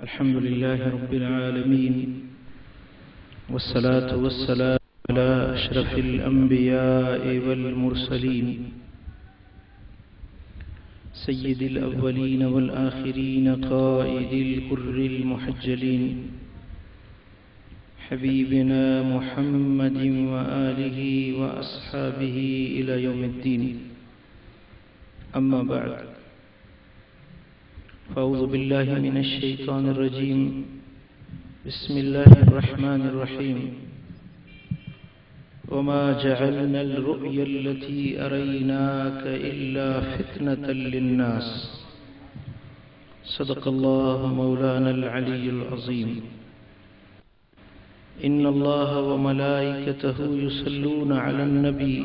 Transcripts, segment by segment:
الحمد لله رب العالمين، والصلاة والسلام على أشرف الأنبياء والمرسلين، سيد الأولين والآخرين، قائد الغر المحجلين، حبيبنا محمد وآله وأصحابه إلى يوم الدين. أما بعد، فأعوذ بالله من الشيطان الرجيم. بسم الله الرحمن الرحيم. وما جعلنا الرؤيا التي أريناك إلا فتنة للناس. صدق الله مولانا العلي العظيم. إن الله وملائكته يصلون على النبي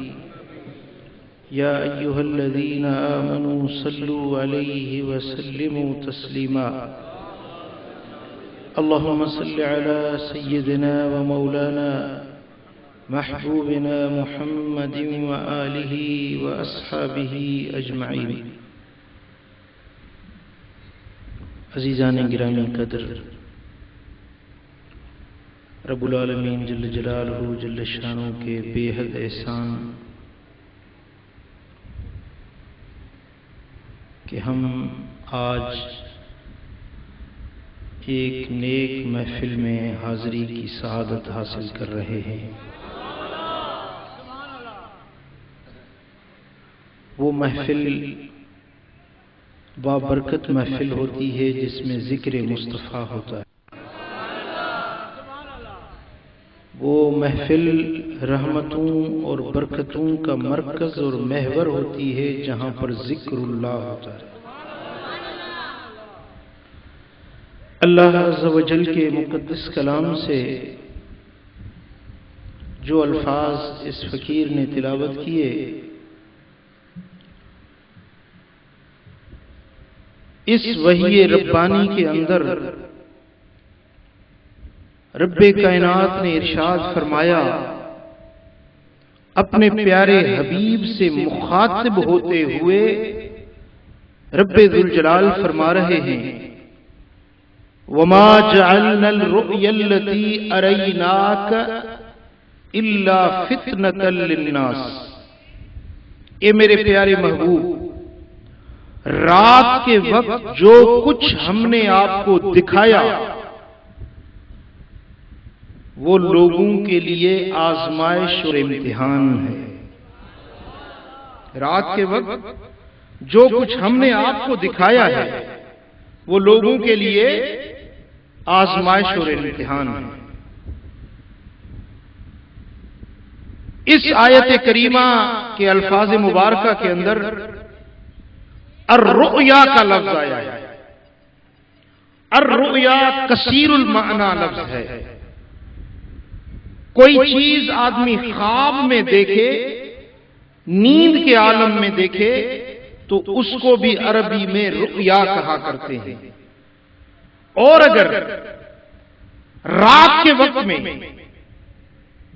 يا أيها الذين آمنوا صلوا عليه وسلموا تسليما. اللهم صل على سيدنا ومولانا محبوبنا محمد وآله وأصحابه أجمعين. عزیزان گرامی قدر، رب العالمین جل جلالہ جل شانہ کے بے حد احسان کہ ہم آج ایک نیک محفل میں حاضری کی سعادت حاصل کر رہے ہیں. وہ محفل بابرکت محفل ہوتی ہے جس میں ذکر مصطفیٰ ہوتا ہے. وہ محفل رحمتوں اور برکتوں کا مرکز اور محور ہوتی ہے جہاں پر ذکر اللہ ہوتا ہے. اللہ عز و جل کے مقدس کلام سے جو الفاظ اس فقیر نے تلاوت کیے، اس وحی ربانی کے اندر رب کائنات نے ارشاد فرمایا، اپنے پیارے حبیب سے مخاطب ہوتے ہوئے رب ذوالجلال فرما رہے ہیں، وَمَا جَعَلْنَا الرُّؤْيَا الَّتِي أَرَيْنَاكَ إِلَّا فِتْنَةً لِلنَّاسِ. اے میرے پیارے محبوب، رات کے وقت جو کچھ ہم نے آپ کو دکھایا وہ لوگوں کے لیے آزمائش اور امتحان ہے. رات کے وقت جو کچھ ہم نے آپ کو دکھایا ہے وہ لوگوں کے لیے آزمائش اور امتحان ہے. اس آیت کریمہ کے الفاظ مبارکہ کے اندر الرؤیا کا لفظ آیا ہے. الرؤیا کثیر المعنی لفظ ہے. کوئی چیز آدمی خواب میں دیکھے، نیند کے عالم میں دیکھے تو اس کو بھی عربی میں رؤیا کہا کرتے ہیں. اور اگر رات کے وقت میں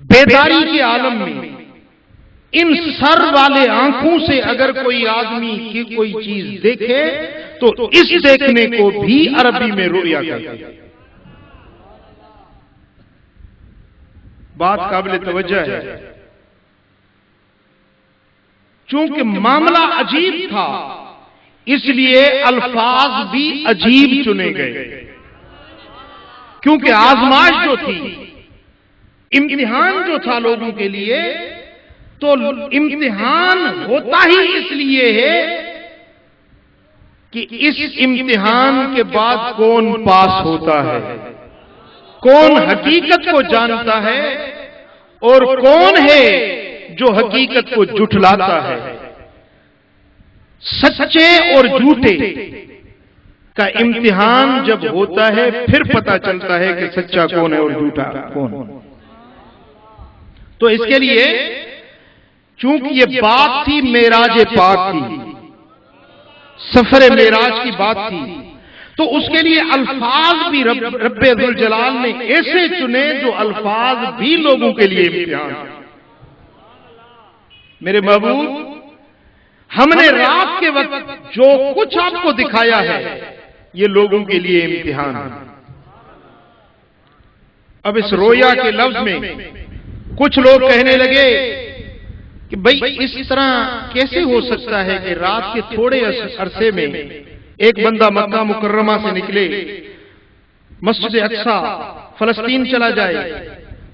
بیداری کے عالم میں ان سر والے آنکھوں سے اگر کوئی آدمی کی کوئی چیز دیکھے تو اس دیکھنے کو بھی عربی میں رؤیا کہتے ہیں. بات قابل توجہ ہے. چونکہ معاملہ عجیب تھا اس لیے الفاظ بھی عجیب چنے گئے، کیونکہ آزمائش جو تھی، امتحان جو تھا لوگوں کے لیے، تو امتحان ہوتا ہی اس لیے ہے کہ اس امتحان کے بعد کون پاس ہوتا ہے، کون حقیقت کو جانتا ہے اور کون ہے جو حقیقت کو جھٹلاتا ہے. سچے اور جھوٹے کا امتحان جب ہوتا ہے پھر پتہ چلتا ہے کہ سچا کون ہے اور جھوٹا کون. تو اس کے لیے چونکہ یہ بات تھی معراج پاک کی، سفر معراج کی بات تھی، تو اس کے لیے الفاظ بھی رب ذوالجلال نے ایسے چنے جو الفاظ بھی لوگوں کے لیے امتحان. میرے محبوب، ہم نے رات کے وقت جو کچھ آپ کو دکھایا ہے یہ لوگوں کے لیے امتحان ہے. اب اس رویا کے لفظ میں کچھ لوگ کہنے لگے کہ بھئی اس طرح کیسے ہو سکتا ہے کہ رات کے تھوڑے عرصے میں ایک بندہ مکہ مکرمہ سے نکلے، مسجد اقصی فلسطین چلا جائے،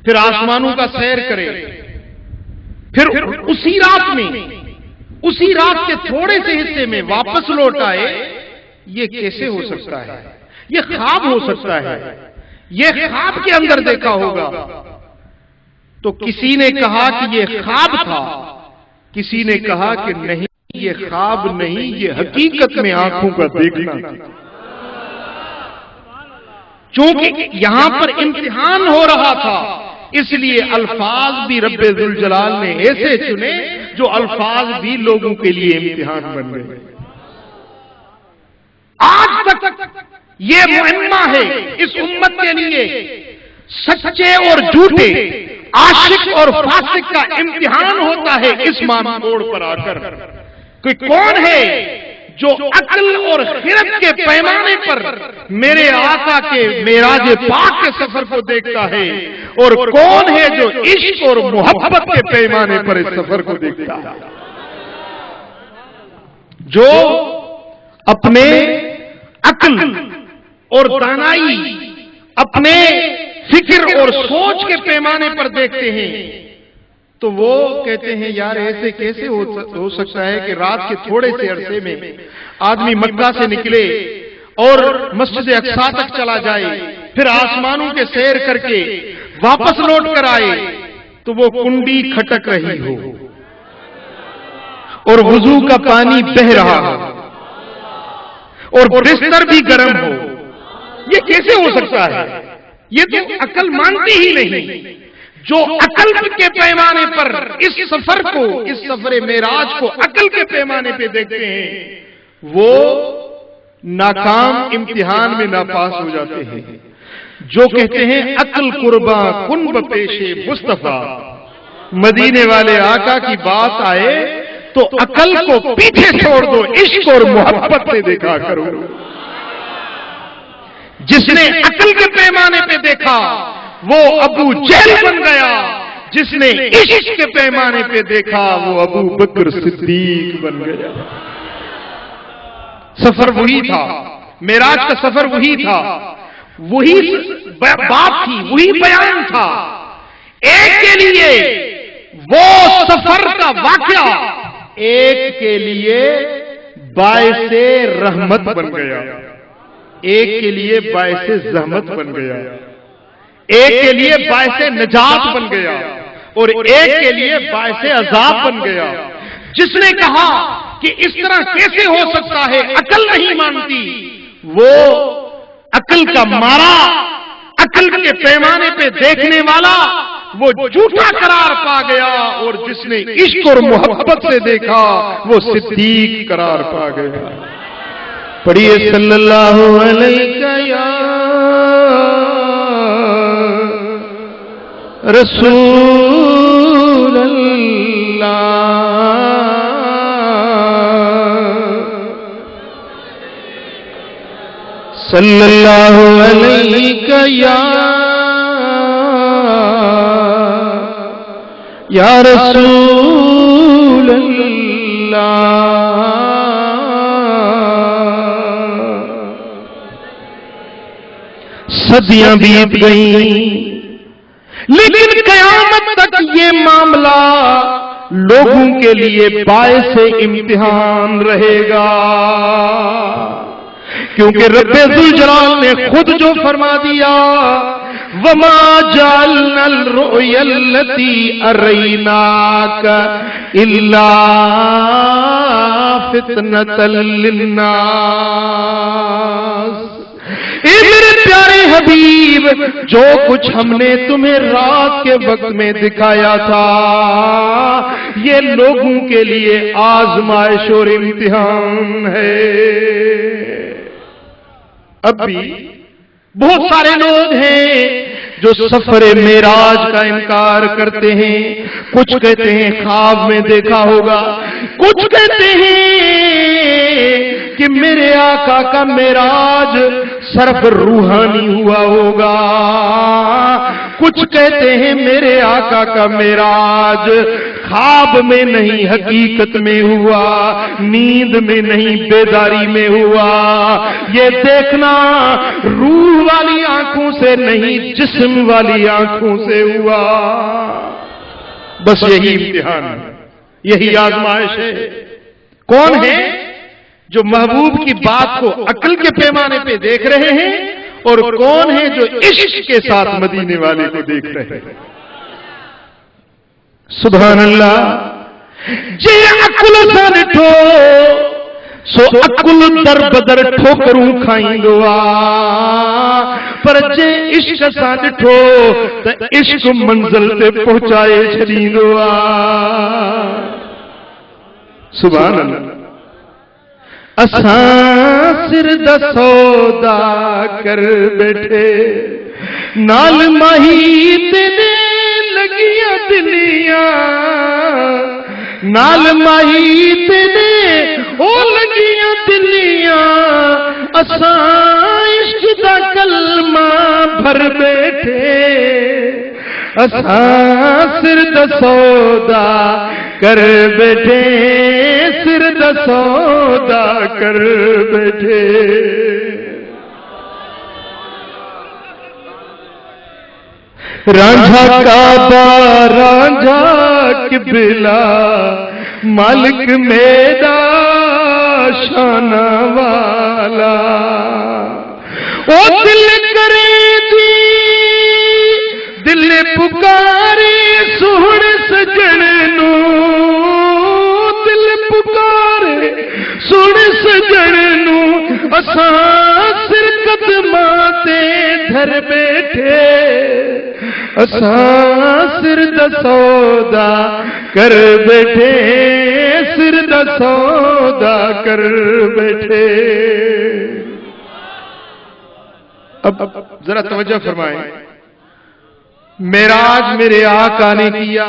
پھر آسمانوں کا سیر کرے، پھر اسی رات کے تھوڑے سے حصے میں واپس لوٹ آئے؟ یہ کیسے ہو سکتا ہے؟ یہ خواب ہو سکتا ہے، یہ خواب کے اندر دیکھا ہوگا۔ تو کسی نے کہا کہ یہ خواب تھا، کسی نے کہا کہ نہیں یہ خواب نہیں، یہ حقیقت میں آنکھوں کا دیکھنا تھا۔ چونکہ یہاں پر امتحان ہو رہا تھا، اس لیے الفاظ بھی رب ذوالجلال نے ایسے چنے جو الفاظ بھی لوگوں کے لیے امتحان بن گئے۔ آج تک یہ مہمہ ہے اس امت کے لیے، سچے اور جھوٹے، عاشق اور فاسق کا امتحان ہوتا ہے اس موڑ پر آ کر کہ کون ہے جو عقل اور خرد کے پیمانے پر میرے آقا کے معراج پاک کے سفر کو دیکھتا ہے، اور کون ہے جو عشق اور محبت کے پیمانے پر اس سفر کو دیکھتا ہے۔ جو اپنے عقل اور دانائی، اپنے فکر اور سوچ کے پیمانے پر دیکھتے ہیں تو وہ کہتے ہیں یار ایسے کیسے ہو سکتا ہے کہ رات کے تھوڑے سے عرصے میں آدمی مکہ سے نکلے اور مسجد اقصی تک چلا جائے، پھر آسمانوں کے سیر کر کے واپس لوٹ کر آئے تو وہ کنڈی کھٹک رہی ہو اور وضو کا پانی بہہ رہا ہو اور بستر بھی گرم ہو۔ یہ کیسے ہو سکتا ہے؟ یہ تو عقل مانتی ہی نہیں۔ جو عقل کے پیمانے پر اس سفر کو، اس سفر معراج کو عقل کے پیمانے پہ دیکھتے ہیں، وہ ناکام امتحان میں ناپاس ہو جاتے ہیں۔ جو کہتے ہیں عقل قربا کن بپیش مصطفیٰ، مدینے والے آقا کی بات آئے تو عقل کو پیچھے چھوڑ دو، عشق اور محبت سے دیکھا کرو۔ جس نے عقل کے پیمانے پہ دیکھا وہ ابو جہل بن گیا، جس نے عشق کے پیمانے پہ دیکھا وہ ابو بکر صدیق بن گیا۔ سفر وہی تھا، معراج کا سفر وہی تھا، وہی بات تھی، وہی بیان تھا۔ ایک کے لیے وہ سفر کا واقعہ ایک کے لیے باعث رحمت بن گیا، ایک کے لیے باعث زحمت بن گیا، ایک کے لیے باعث نجات بن گیا اور ایک کے لیے باعث عذاب بن گیا۔ جس نے کہا کہ اس طرح کیسے ہو سکتا ہے، عقل نہیں مانتی، وہ عقل کا مارا، عقل کے پیمانے پہ دیکھنے والا وہ جھوٹا قرار پا گیا، اور جس نے عشق اور محبت سے دیکھا وہ صدیق قرار پا گیا۔ پڑھیے صلی اللہ علیہ یا رسول اللہ، صلی اللہ علیہ یا رسول اللہ۔ صدیاں بیت گئیں لیکن قیامت تک یہ معاملہ لوگوں کے لیے باعث امتحان رہے گا، کیونکہ رب ذوالجلال نے خود جو فرما دیا وَمَا جَعَلْنَا الرُّؤْيَا الَّتِي أَرَيْنَاكَ إِلَّا فِتْنَةً لِلنَّاسِ۔ اے میرے پیارے حبیب، جو کچھ ہم نے تمہیں رات کے وقت میں دکھایا تھا یہ لوگوں کے لیے آزمائش اور امتحان ہے۔ اب بھی بہت سارے لوگ ہیں جو سفر معراج کا انکار کرتے ہیں، کچھ کہتے ہیں خواب میں دیکھا ہوگا، کچھ کہتے ہیں کہ میرے آقا کا معراج صرف روحانی ہوا ہوگا. کچھ کہتے ہیں میرے آقا کا معراج خواب میں نہیں حقیقت میں ہوا، نیند میں نہیں بیداری میں ہوا. یہ دیکھنا روح والی آنکھوں سے نہیں جسم والی آنکھوں سے ہوا. بس یہی امتحان ہے، یہی آزمائش ہے. کون ہے جو محبوب کی بات کو عقل کے پیمانے پہ دیکھ رہے ہیں، اور کون ہے جو عشق کے ساتھ مدینے والے کو دیکھ رہے ہیں؟ سبحان اللہ. جے عقل سے ڈٹھو سو عقل در بدر ٹھوکروں کھائیں گا، پر جے عشق سے ڈٹھو تو عشق منزل تے پہنچائے چھڑیں گا. سبحان اللہ. اساں سر دا سودا کر بیٹھے نال ماہی تینے لگیاں دلیاں، نال ماہی تینے او لگیاں دلیاں. اساں عشق دا کلمہ بھر بیٹھے، اساں سر دا سودا کر بیٹھے، سر دا سودا کر بیٹھے. رانجھا کعبہ رانجھا قبلہ مالک میرا شانہ والا. او دل کرے جی دل پکارے سوہن سجن نو، دل پکارے سوہن سجن نو. اساں سر قدماں تے دھر بیٹھے، اساں سر دا سودا کر بیٹھے، سر دا سودا کر بیٹھے. اب ذرا توجہ فرمائیں. معراج میرے آقا نے کیا.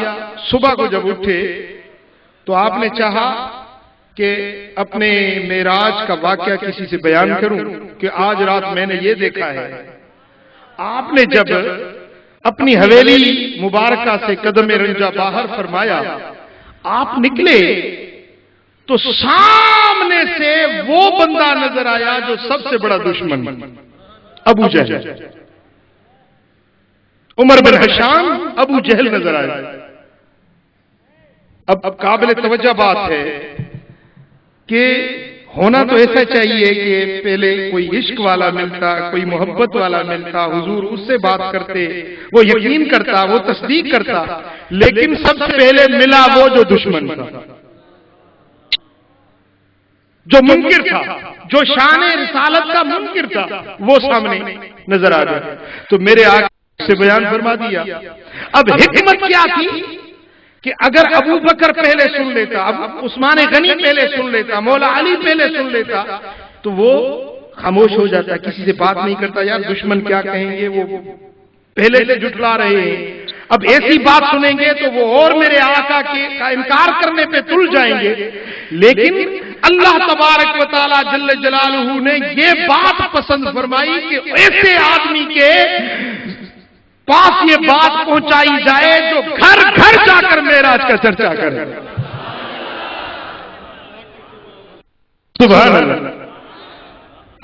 صبح کو جب اٹھے تو آپ نے چاہا کہ اپنے معراج کا واقعہ کسی سے بیان کروں کہ آج رات میں نے یہ دیکھا ہے. آپ نے جب اپنی حویلی مبارکہ سے قدم رنجا باہر فرمایا، آپ نکلے تو سامنے سے وہ بندہ نظر آیا جو سب سے بڑا دشمن ابو جہل، عمر بن ہشام ابو جہل نظر آیا. اب قابل توجہ بات ہے کہ ہونا تو ایسا چاہیے کہ پہلے کوئی عشق والا ملتا، کوئی محبت والا ملتا، حضور اس سے بات کرتے، وہ یقین کرتا، وہ تصدیق کرتا. لیکن سب سے پہلے ملا وہ جو دشمن تھا، جو منکر تھا، جو شان رسالت کا منکر تھا، وہ سامنے نظر آ گیا. تو میرے آقا سے بیان فرما دیا. اب حکمت کیا تھی کہ اگر ابو بکر پہلے سن لیتا، اب عثمان غنی پہلے سن لیتا، مولا علی پہلے سن لیتا، تو وہ خاموش ہو جاتا، کسی سے بات نہیں کرتا. یار دشمن کیا کہیں گے، وہ پہلے سے جھٹلا رہے ہیں. اب ایسی بات سنیں گے تو وہ اور میرے آقا کا انکار کرنے پہ تل جائیں گے. لیکن اللہ تبارک و تعالی جل جلالہ نے یہ بات پسند فرمائی کہ ایسے آدمی کے پاس یہ بات پہنچائی جائے جو گھر گھر جا کر معراج کا چرچا کرے. سبحان اللہ.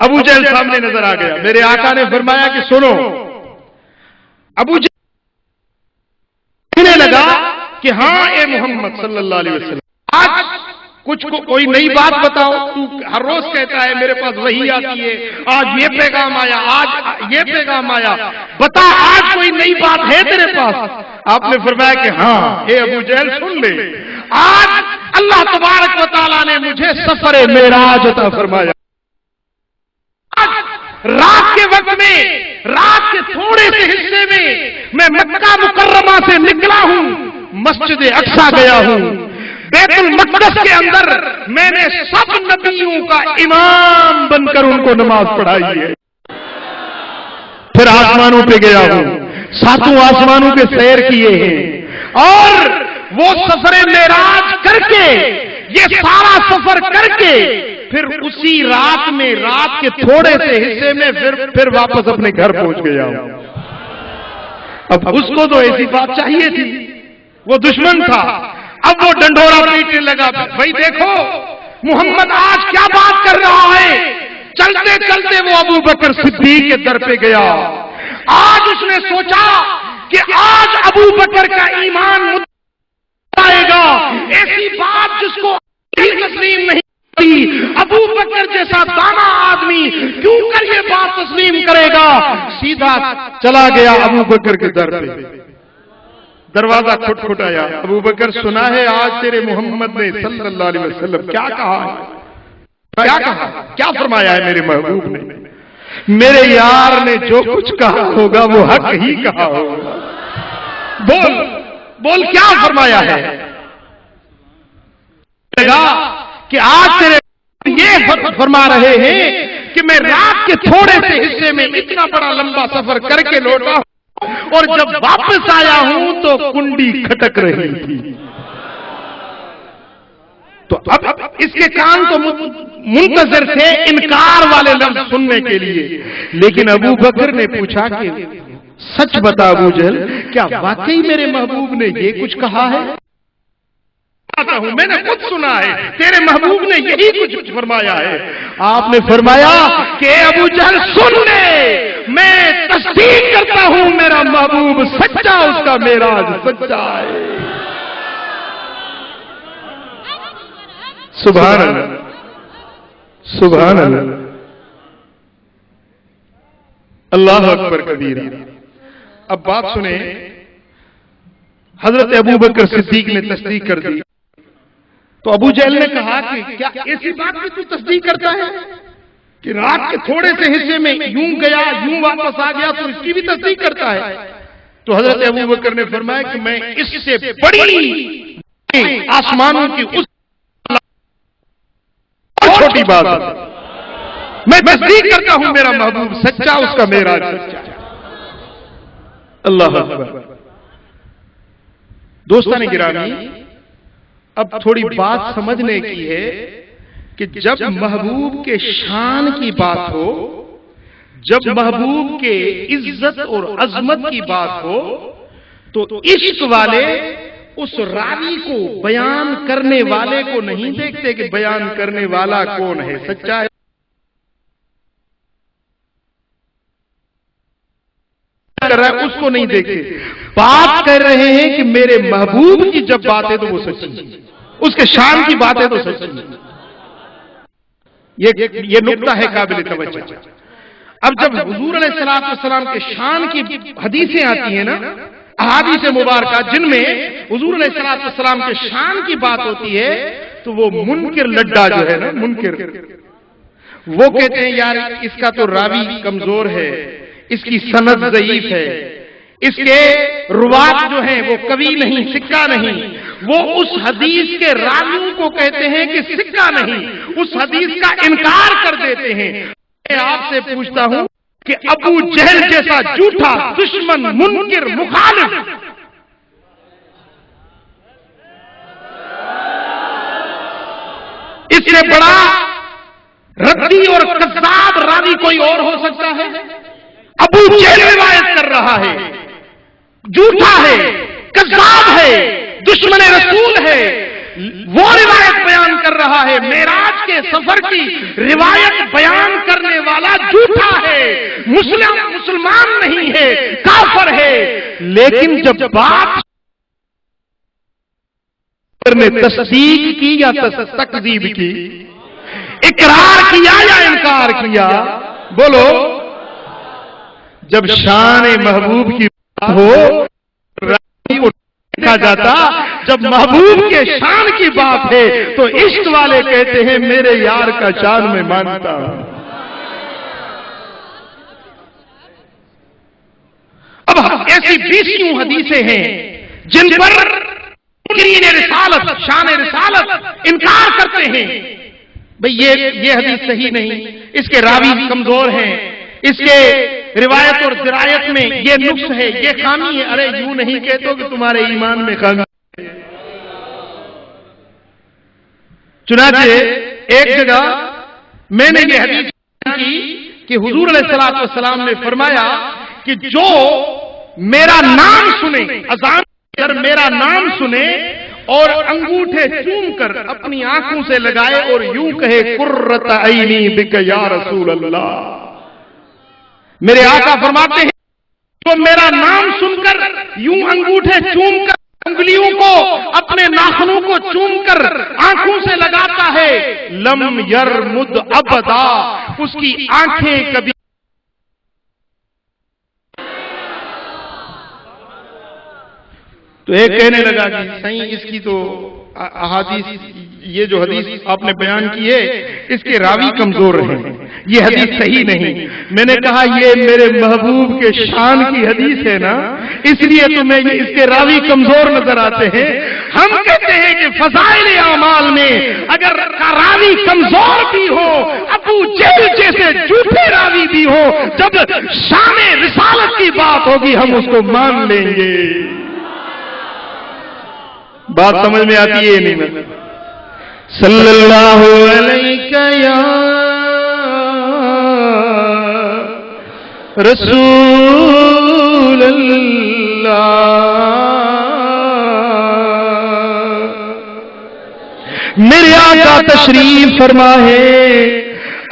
ابو جہل سامنے نظر آ گیا. میرے آقا نے فرمایا کہ سنو. ابو جہل کہنے لگا کہ ہاں اے محمد صلی اللہ علیہ وسلم، آج کچھ کو کوئی نئی بات بتاؤ. تو ہر روز کہتا ہے میرے پاس وحی آتی ہے، آج یہ پیغام آیا، آج یہ پیغام آیا، بتا آج کوئی نئی بات ہے تیرے پاس. آپ نے فرمایا کہ ہاں اے ابو جہل سن لے، آج اللہ تبارک و تعالیٰ نے مجھے سفر معراج عطا فرمایا. رات کے وقت میں، رات کے تھوڑے سے حصے میں مکہ مکرمہ سے نکلا ہوں، مسجد اقصی گیا ہوں، بیت المقدس کے اندر میں نے سب نبیوں کا امام بن کر ان کو نماز پڑھائی ہے. پھر آسمانوں پہ گیا ہوں، ساتوں آسمانوں پہ سیر کیے ہیں، اور وہ سفر معراج کر کے، یہ سارا سفر کر کے پھر اسی رات میں رات کے تھوڑے سے حصے میں پھر واپس اپنے گھر پہنچ گیا ہوں۔ اب اس کو تو ایسی بات چاہیے تھی، وہ دشمن تھا، اب وہ ڈنڈورا پیٹنے لگا، بھائی دیکھو محمد آج کیا بات کر رہا ہے۔ چلتے چلتے وہ ابو بکر صدیق کے در پہ گیا۔ آج اس نے سوچا کہ آج ابو بکر کا ایمان آئے گا، ایسی بات جس کو تسلیم نہیں ہوتی، ابو بکر جیسا دانا آدمی کیوں کر یہ بات تسلیم کرے گا۔ سیدھا چلا گیا ابو بکر کے در پہ، دروازہ کھٹکھٹایا، ابو بکر سنا ہے آج تیرے محمد نے صلی اللہ علیہ وسلم کیا کہا ہے، کیا کہا، کیا فرمایا ہے میرے محبوب نے؟ میرے یار نے جو کچھ کہا ہوگا وہ حق ہی کہا ہوگا، بول بول کیا فرمایا ہے؟ کہ آج تیرے یہ فرما رہے ہیں کہ میں رات کے تھوڑے سے حصے میں اتنا بڑا لمبا سفر کر کے لوٹا اور جب واپس آیا ہوں تو کنڈی کھٹک رہی تھی۔ تو اب اس کے کان تو منتظر تھے انکار والے لفظ سننے کے لیے، لیکن ابو بکر نے پوچھا کہ سچ بتا ابو جہل، کیا واقعی میرے محبوب نے یہ کچھ کہا ہے؟ میں نے خود سنا ہے تیرے محبوب نے یہی کچھ فرمایا ہے۔ آپ نے فرمایا کہ ابو جہل سن لے، میں تصدیق کرتا ہوں میرا محبوب سچا، اس کا معراج سچا ہے۔ سبحان اللہ، سبحان اللہ، اللہ اکبر کبیرہ۔ اب بات سنیں، حضرت ابو بکر صدیق نے تصدیق کر دی تو ابو جہل نے کہا کہ کیا ایسی بات کی تو تصدیق کرتا ہے کہ رات کے تھوڑے سے حصے میں یوں گیا یوں واپس آ گیا، تو اس کی بھی تصدیق کرتا ہے؟ تو حضرت ابو بکر نے فرمایا کہ میں اس سے بڑی آسمانوں کی اس چھوٹی بات ہے، میں تصدیق کرتا ہوں میرا محبوب سچا، اس کا معراج سچا۔ اللہ اکبر۔ دوستان گرامی، اب تھوڑی بات سمجھنے کی ہے کہ جب محبوب کے شان کی بات ہو، جب محبوب کے عزت اور عظمت کی بات ہو، تو عشق والے اس راوی کو، بیان کرنے والے کو نہیں دیکھتے کہ بیان کرنے والا کون ہے، سچا ہے کر رہا ہے اس کو نہیں دیکھتے، بات کر رہے ہیں کہ میرے محبوب کی جب بات ہے تو وہ سچی ہے، اس کے شان کی بات ہے تو سچی ہے۔ یہ نقطہ ہے قابل توجہ۔ اب جب حضور علیہ السلام کے شان کی حدیثیں آتی ہیں نا، احادیث مبارکہ جن میں حضور علیہ السلام کے شان کی بات ہوتی ہے، تو وہ منکر لڈا جو ہے نا، منکر، وہ کہتے ہیں یار اس کا تو راوی کمزور ہے، اس کی سند ضعیف ہے، اس کے روات جو ہیں وہ قوی نہیں، سکہ نہیں، وہ اس حدیث کے راویوں کو کہتے ہیں کہ سکہ نہیں، اس حدیث کا انکار کر دیتے ہیں۔ میں آپ سے پوچھتا ہوں کہ ابو جہل جیسا جھوٹا دشمن، منکر، مخالف، اس سے بڑا ردی اور کذاب راوی کوئی اور ہو سکتا ہے؟ ابو جہل روایت کر رہا ہے، جھوٹا ہے، کذاب ہے، دشمن رسول ہے، وہ روایت بیان کر رہا ہے، معراج کے سفر کی روایت بیان کرنے والا جھوٹا ہے، مسلمان نہیں ہے، کافر ہے۔ لیکن جب بات نے تصدیق کی یا تکذیب کی، اقرار کیا یا انکار کیا، بولو، جب شان محبوب کی بات ہو دیکھا جاتا، جب محبوب کے شان کی بات ہے تو عشق والے کہتے ہیں میرے یار کا شان میں مانتا ہوں۔ اب ایسی 20 حدیثیں ہیں جن پر رسالت، شان رسالت انکار کرتے ہیں، بھئی یہ حدیث صحیح نہیں، اس کے راوی کمزور ہیں، اس کے روایت اور درایت میں یہ نقص ہے، یہ خامی ہے۔ ارے یوں نہیں کہتے کہ تمہارے ایمان میں خامی ہے۔ چنانچہ ایک جگہ میں نے یہ حدیث کی کہ حضور علیہ الصلوۃ والسلام نے فرمایا کہ جو میرا نام سنے، اذان کر میرا نام سنے اور انگوٹھے چوم کر اپنی آنکھوں سے لگائے اور یوں کہے قرۃ عینی بک یا رسول اللہ، میرے آقا فرماتے ہیں تو میرا نام سن کر یوں انگوٹھے چوم کر انگلیوں کو اپنے ناخنوں کو چوم کر آنکھوں سے لگاتا ہے، لم یرمد ابدا، اس کی آنکھیں کبھی تو ایک کہنے لگا کہ صحیح اس کی تو احادیث، یہ جو حدیث آپ نے بیان کی ہے اس کے راوی کمزور ہیں، یہ حدیث صحیح نہیں۔ میں نے کہا یہ میرے محبوب کے شان کی حدیث ہے نا، اس لیے تمہیں اس کے راوی کمزور نظر آتے ہیں۔ ہم کہتے ہیں کہ فضائل اعمال میں اگر راوی کمزور بھی ہو، ابو جہل جیسے جھوٹے راوی بھی ہو، جب شان رسالت کی بات ہوگی ہم اس کو مان لیں گے۔ بات سمجھ میں آتی ہے نہیں؟ میں صلی اللہ علیہ یا رسول اللہ، میرے آقا تشریف فرما ہے،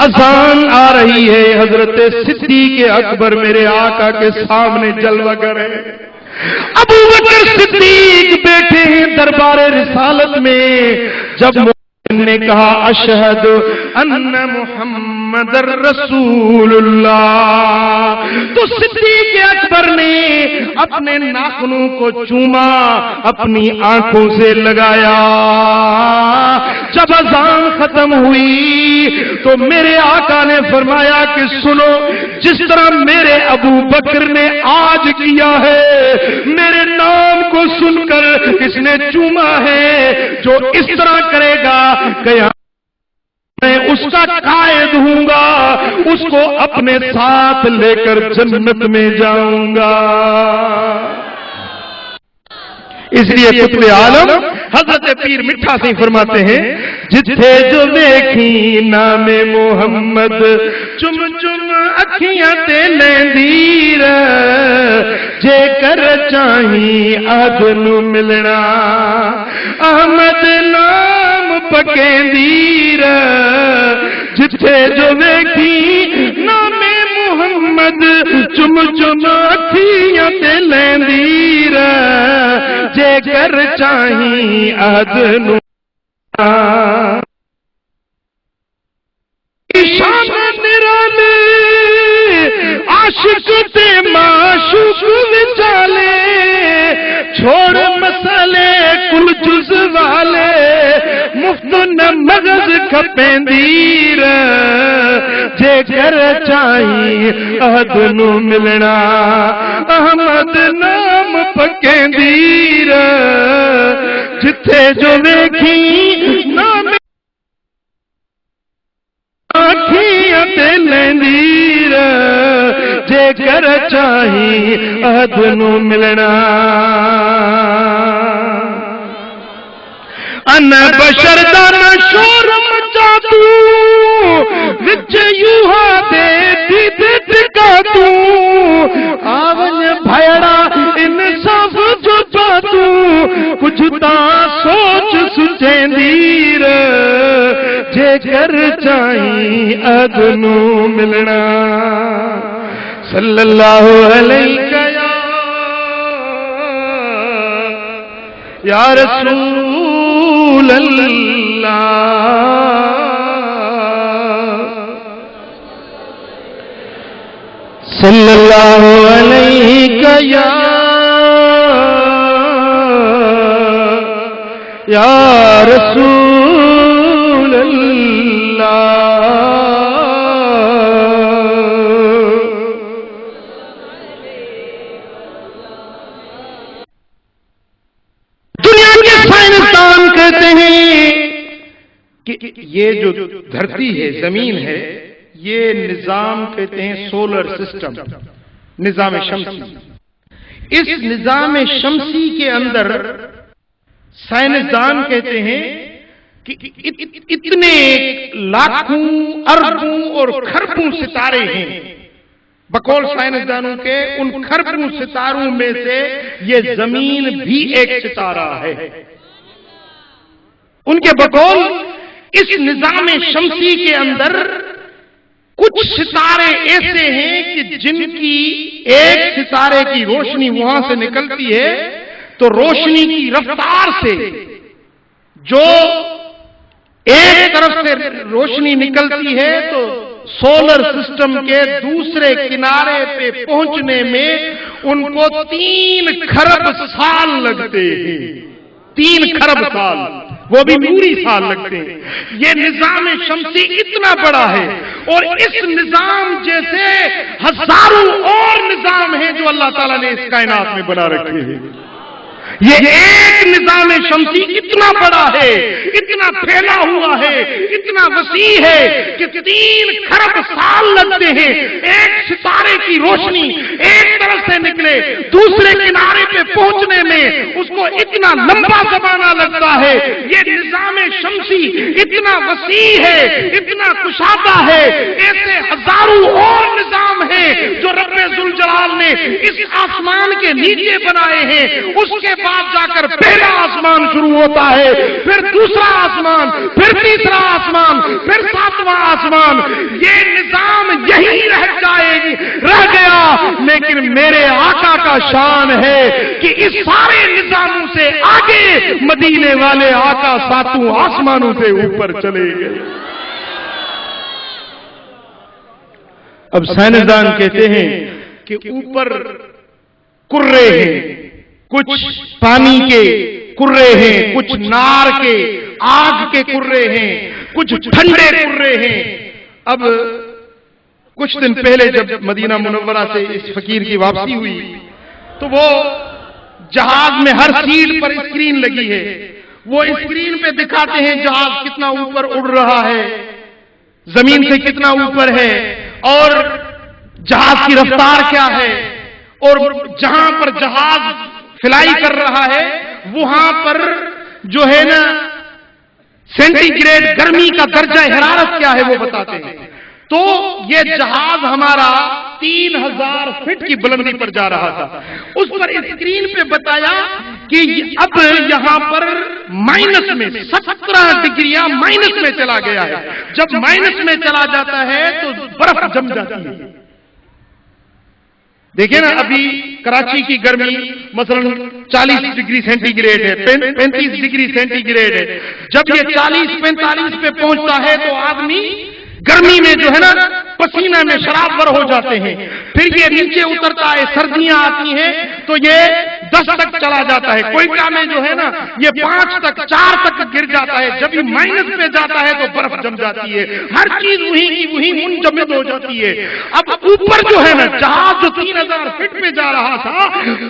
اذان آ رہی ہے، حضرت صدیق اکبر میرے آقا کے سامنے جلوہ گر ہے، ابو بکر صدیق بیٹھے ہیں دربار رسالت میں۔ جب نے کہا اشہد ان محمد رسول اللہ، تو صدیق اکبر نے اپنے ناخنوں کو چوما، اپنی آنکھوں سے لگایا۔ جب اذان ختم ہوئی تو میرے آقا نے فرمایا کہ سنو، جس طرح میرے ابو بکر نے آج کیا ہے، میرے نام کو سن کر اس نے چوما ہے، جو اس طرح کرے گا میں اس کا قائد ہوں گا، اس کو اپنے ساتھ لے کر جنت میں جاؤں گا۔ اس لیے قطب عالم حضرت پیر مٹھا سی فرماتے ہیں، جتھے جو دیکھی نام محمد، چم چم اکھیاں تے لیندی جے کر چاہی آد نو ملنا، احمد نام پکیندی جتھے جو دیکھی نام محمد، چم چم اکھیاں تے لیندی جے کر چاہی عہد نو، شان نرانے عاشق تے معشوق وچالے، چھوڑ مسئلے کل جز والے، مفت نہ مغز کھپیندی جے کر چاہی عہد نو ملنا، احمد نام پکیندی جتھے جو ویکھی نام آکھیاں تے لیندی جے کر چاہی عہد نو ملنا۔ ان بشر دا نہ شور مچا تو، وچ یوہا دے دید ٹکا تو، آون بھیڑا انصاف جو پا تو، کچھ تا سوچ سچیندی جے کر چاہی عہد نو ملنا۔ صلی اللہ علیہ یا رسول اللہ، صلی اللہ علیہ یا رسول اللہ۔ دنیا کے سائنسدان کہتے ہیں کہ یہ جو دھرتی ہے، زمین ہے، یہ نظام کہتے ہیں سولر سسٹم، نظام شمسی۔ اس نظام شمسی کے اندر سائنسدان کہتے ہیں کہ اتنے لاکھوں اربوں اور کھربوں ستارے ہیں، بقول سائنسدانوں کے ان کھربوں ستاروں میں سے یہ زمین بھی ایک ستارہ ہے۔ ان کے بقول اس نظام شمسی کے اندر کچھ ستارے ایسے ہیں کہ جن کی ایک ستارے کی روشنی وہاں سے نکلتی ہے تو روشنی کی رفتار سے جو ایک طرف سے روشنی نکلتی ہے تو سولر سسٹم کے دوسرے کنارے پہ پہنچنے میں ان کو 3 کھرب سال لگتے ہیں، 3 کھرب سال، وہ بھی نوری سال لگتے ہیں۔ یہ نظام شمسی اتنا بڑا ہے، اور اس نظام جیسے ہزاروں اور نظام ہیں جو اللہ تعالیٰ نے اس کائنات میں بنا رکھے ہیں۔ یہ ایک نظام شمسی اتنا بڑا ہے، اتنا پھیلا ہوا ہے، اتنا وسیع ہے کہ 3 کھرب سال لگتے ہیں ایک ستارے کی روشنی ایک طرف سے نکلے دوسرے کنارے پہ پہنچنے میں، اس کو اتنا لمبا زمانہ لگتا ہے۔ یہ نظام شمسی اتنا وسیع ہے، اتنا کشادہ ہے، ایسے ہزاروں اور نظام ہیں جو رب ذوالجلال نے اس آسمان کے نیچے بنائے ہیں۔ اس کے بعد جا کر پہلا آسمان شروع ہوتا ہے، پھر دوسرا آسمان، پھر تیسرا آسمان، پھر 7واں آسمان۔ یہ نظام یہی رہ گیا، لیکن میرے آقا کا شان ہے کہ اس سارے نظاموں سے آگے مدینے والے آقا 7 آسمانوں سے اوپر چلے گئے۔ اب سائنسدان کہتے ہیں کہ اوپر کرے ہیں، کچھ پانی کے کرے ہیں، کچھ نار کے آگ کے کرے ہیں، کچھ ٹھنڈے کرے ہیں۔ اب کچھ دن پہلے جب مدینہ منورہ سے اس فقیر کی واپسی ہوئی تو وہ جہاز میں ہر سیٹ پر اسکرین لگی ہے، وہ اسکرین پہ دکھاتے ہیں جہاز کتنا اوپر اڑ رہا ہے، زمین سے کتنا اوپر ہے، اور جہاز کی رفتار کیا ہے، اور جہاں پر جہاز فلائی کر رہا ہے وہاں پر جو ہے نا سینٹی گریڈ گرمی کا درجہ حرارت کیا ہے وہ بتاتے ہیں۔ تو یہ جہاز ہمارا 3000 فٹ کی بلندی پر جا رہا تھا، اس پر اسکرین پہ بتایا کہ اب یہاں پر مائنس میں 17 ڈگریاں مائنس میں چلا گیا ہے۔ جب مائنس میں چلا جاتا ہے تو برف جم جاتی ہے۔ دیکھیں نا ابھی کراچی کی گرمی مثلا 40 ڈگری سینٹی گریڈ ہے، 35 ڈگری سینٹی گریڈ ہے۔ جب یہ 40-45 پہ پہنچتا ہے تو آدمی گرمی میں جو ہے نا پسینہ میں شراب ور ہو جاتے ہیں، پھر یہ نیچے اترتا ہے، سردیاں آتی ہیں تو یہ 10 تک چلا جاتا ہے، کوئٹہ میں جو ہے نا یہ 5 تک 4 تک گر جاتا ہے۔ جب یہ مائنس پہ جاتا ہے تو برف جم جاتی ہے، ہر چیز وہی کی وہی منجمد ہو جاتی ہے۔ اب اوپر جو ہے نا جہاز جو 3000 فٹ پہ جا رہا تھا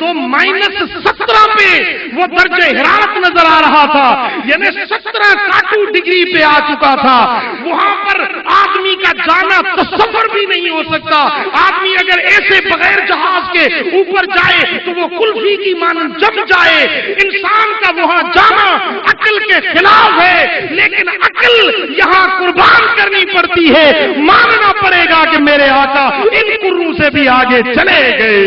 تو -17 پہ وہ درجہ حرارت نظر آ رہا تھا، یعنی 17 ڈگری پہ آ چکا تھا۔ وہاں پر آدمی کا جانا تصور بھی نہیں ہو سکتا۔ آدمی اگر ایسے بغیر جہاز کے اوپر جائے تو وہ کلفی کی مانند جم جائے۔ انسان کا وہاں جانا عقل کے خلاف ہے، لیکن عقل یہاں قربان کرنی پڑتی ہے، ماننا پڑے گا کہ میرے آقا ان کروں سے بھی آگے چلے گئے۔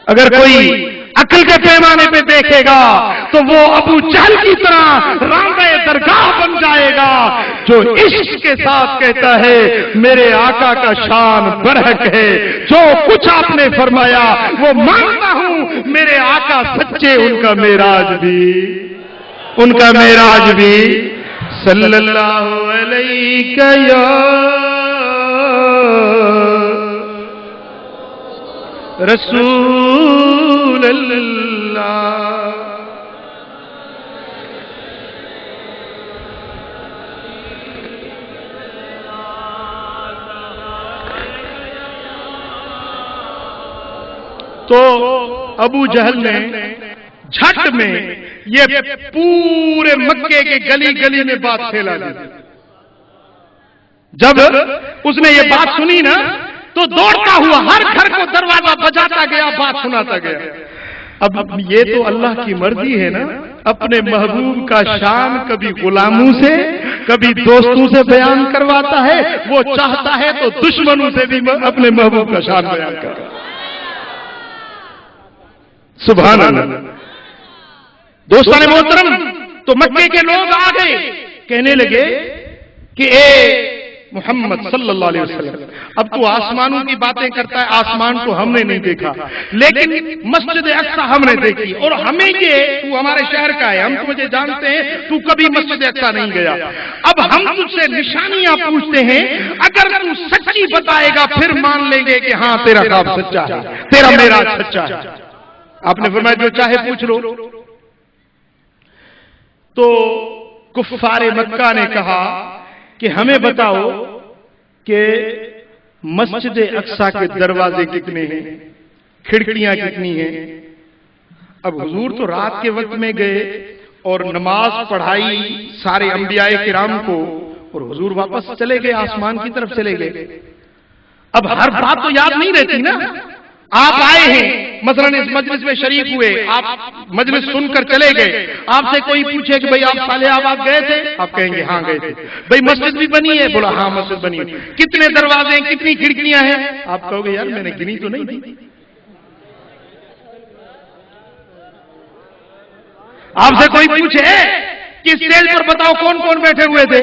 اگر کوئی عقل کے پیمانے پہ دیکھے گا تو وہ ابو جہل کی طرح راندہ درگاہ بن جائے گا، جو عشق کے ساتھ کہتا ہے میرے آقا کا شان برحق ہے، جو کچھ آپ نے فرمایا وہ مانتا ہوں، میرے آقا سچے، ان کا معراج بھی صلی اللہ علیہ یا رسول اللہ۔ تو ابو جہل نے جھٹ میں یہ پورے مکے کے گلی گلی میں بات پھیلا دی۔ جب اس نے یہ بات سنی نا تو دوڑتا ہوا ہر گھر کو دروازہ بجاتا گیا، بات سناتا گیا۔ اب یہ تو اللہ کی مرضی ہے نا، اپنے محبوب کا شان کبھی غلاموں سے کبھی دوستوں سے بیان کرواتا ہے، وہ چاہتا ہے تو دشمنوں سے بھی اپنے محبوب کا شان بیان کرتا ہے۔ سبحان اللہ۔ دوستان محترم، تو مکے کے لوگ آ گئے، کہنے لگے کہ اے محمد صلی اللہ علیہ وسلم، اب تو آسمانوں کی باتیں کرتا ہے، آسمان تو ہم نے نہیں دیکھا، لیکن مسجد اقصی ہم نے دیکھی، اور ہمیں یہ تو ہمارے شہر کا ہے، ہم تجھے جانتے ہیں، تو کبھی مسجد اقصی نہیں گیا، اب ہم تجھ سے نشانیاں پوچھتے ہیں، اگر تو سچی بتائے گا پھر مان لیں گے کہ ہاں تیرا خواب سچا ہے، تیرا معراج سچا ہے۔ آپ نے فرمایا جو چاہے پوچھ لو۔ تو کفار مکہ نے کہا کہ ہمیں بتاؤ کہ مسجد اقصی کے دروازے کتنے ہیں، کھڑکیاں کتنی ہیں۔ اب حضور تو رات کے وقت میں گئے اور نماز پڑھائی سارے انبیاء کرام کو، اور حضور واپس چلے گئے، آسمان کی طرف چلے گئے۔ اب ہر بات تو یاد نہیں رہتی نا، آپ آئے ہیں مثلا اس مجلس میں شریک ہوئے، آپ مجلس سن کر چلے گئے، آپ سے کوئی پوچھے کہ بھئی آپ صالح آباد گئے تھے، آپ کہیں گے ہاں گئے تھے۔ بھئی مسجد بھی بنی ہے، بولا ہاں مسجد بنی ہے۔ کتنے دروازے ہیں، کتنی کھڑکیاں ہیں، آپ کہو گے یار میں نے گنی تو نہیں تھی۔ آپ سے کوئی پوچھے کہ اسٹیج پر بتاؤ کون کون بیٹھے ہوئے تھے،